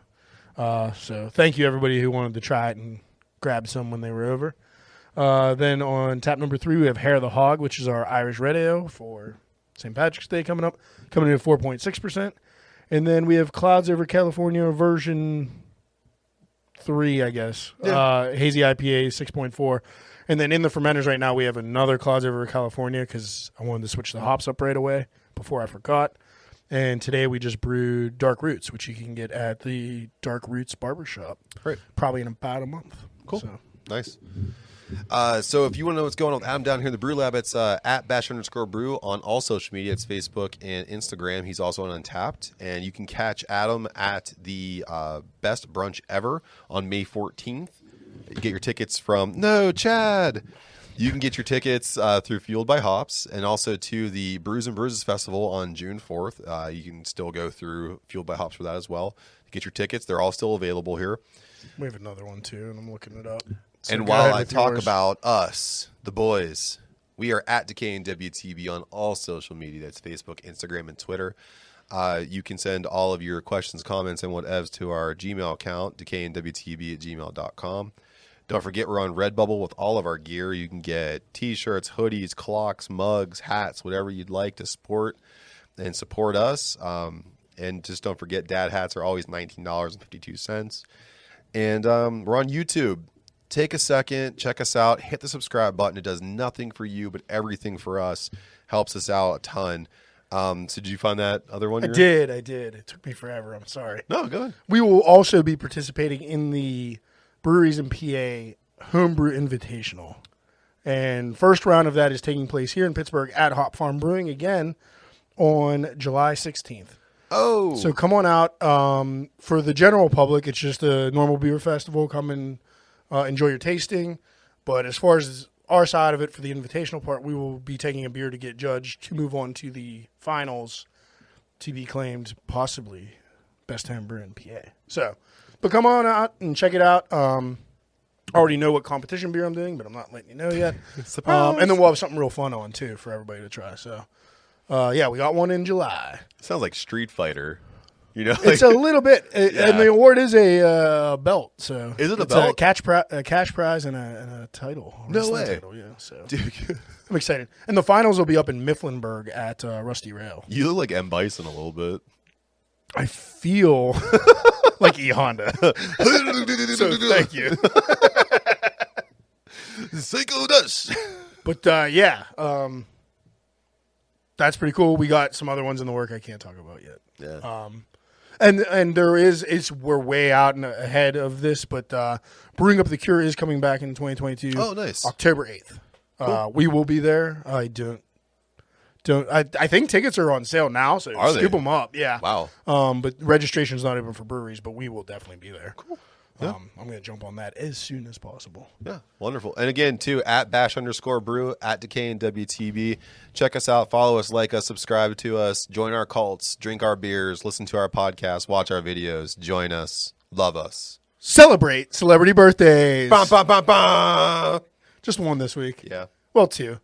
So thank you everybody who wanted to try it and grab some when they were over. Then on tap number 3, we have Hair of the Hog, which is our Irish Red Ale for St. Patrick's Day coming in at 4.6%. And then we have Clouds Over California version 3, I guess. Yeah. Hazy IPA 6.4. And then in the fermenters right now, we have another Clouds Over California because I wanted to switch the hops up right away before I forgot. And today we just brewed Dark Roots, which you can get at the Dark Roots Barbershop. Right. Probably in about a month. Cool. So. Nice. So if you want to know what's going on with Adam down here in the Brew Lab, it's at @bash_brew on all social media. It's Facebook and Instagram. He's also on Untapped. And you can catch Adam at the Best Brunch Ever on May 14th. You get your tickets from... No, Chad! You can get your tickets through Fueled by Hops and also to the Brews and Bruises Festival on June 4th. You can still go through Fueled by Hops for that as well. Get your tickets. They're all still available here. We have another one, too, and I'm looking it up. So and go while ahead I with talk yours. about us, the boys, we are at DWTB on all social media. That's Facebook, Instagram, and Twitter. You can send all of your questions, comments, and whatevs to our Gmail account, decayandwtb@gmail.com. Don't forget we're on Redbubble with all of our gear. You can get T-shirts, hoodies, clocks, mugs, hats, whatever you'd like to support us. And just don't forget dad hats are always $19.52. And we're on YouTube. Take a second, check us out, hit the subscribe button. It does nothing for you, but everything for us. Helps us out a ton. So did you find that other one? I did. It took me forever. I'm sorry. No, go ahead. We will also be participating in the Breweries in PA Homebrew Invitational. And first round of that is taking place here in Pittsburgh at Hop Farm Brewing again on July 16th. Oh. So come on out. For the general public, it's just a normal beer festival. Come and enjoy your tasting. But as far as our side of it for the invitational part, we will be taking a beer to get judged to move on to the finals to be claimed possibly best home brew in PA. So, but come on out and check it out. I already know what competition beer I'm doing, but I'm not letting you know yet. Surprise. And then we'll have something real fun on too for everybody to try. So, yeah, we got one in July. Sounds like Street Fighter. You know, It's a little bit, and the award is a belt. So Is it a it's belt? A cash prize and a title. A No wrestling way. title, yeah. So dude, I'm excited. And the finals will be up in Mifflinburg at Rusty Rail. you look like M. Bison a little bit. I feel like E Honda. So thank you. Psycho Dust. But yeah, that's pretty cool. We got some other ones in the work I can't talk about yet. Yeah. And there is we're way out and ahead of this, but Brewing Up the Cure is coming back in 2022. Oh, nice. October 8th. We will be there. I think tickets are on sale now, so Are they? scoop them up. Yeah. Wow. But registration's not open for breweries, but we will definitely be there. Cool. Yeah. I'm going to jump on that as soon as possible. Yeah, wonderful. And again, too, at @bash_brew, at DKandWTB. Check us out, follow us, like us, subscribe to us, join our cults, drink our beers, listen to our podcast, watch our videos, join us, love us. Celebrate celebrity birthdays. Bah, bah, bah, bah. Just one this week. Yeah. Well, two.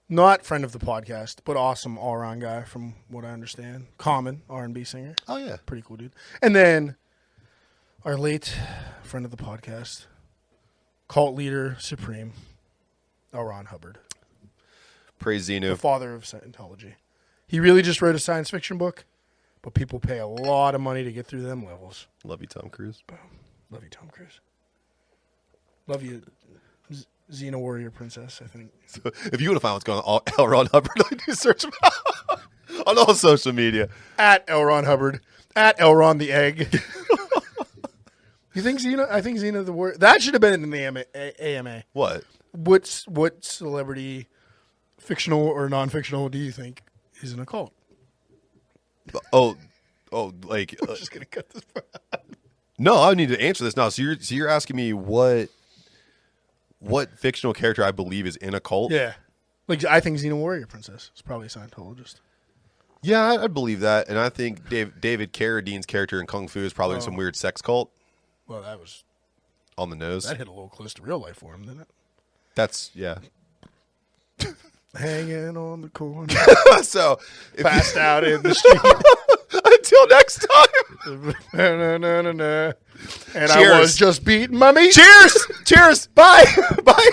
Not friend of the podcast, but awesome all-around guy from what I understand. Common R&B singer. Oh, yeah. Pretty cool dude. And then our late friend of the podcast, cult leader supreme, L. Ron Hubbard. Praise The Xenu. father of Scientology. He really just wrote a science fiction book, but people pay a lot of money to get through them levels. Love you, Tom Cruise. Love you, Tom Cruise. Love you, Xena Warrior Princess, I think. So if you want to find what's going on, L. Ron Hubbard, do search him out on all social media. At L. Ron Hubbard. At L. Ron the Egg. You think Xena? I think Xena the Warrior. That should have been in the AMA. What? What celebrity, fictional or non-fictional, do you think is in a cult? Oh, like I'm just gonna cut this part. no. I need to answer this now. So you're asking me what fictional character I believe is in a cult? Yeah, like I think Xena Warrior Princess is probably a Scientologist. Yeah, I believe that, and I think David Carradine's character in Kung Fu is probably in some weird sex cult. Well, that was On the nose. that hit a little close to real life for him, didn't it? That's yeah. Hanging on the corner, So if passed out in the street. until next time. And Cheers. I was just beating my meat. Cheers. Cheers. Bye. Bye.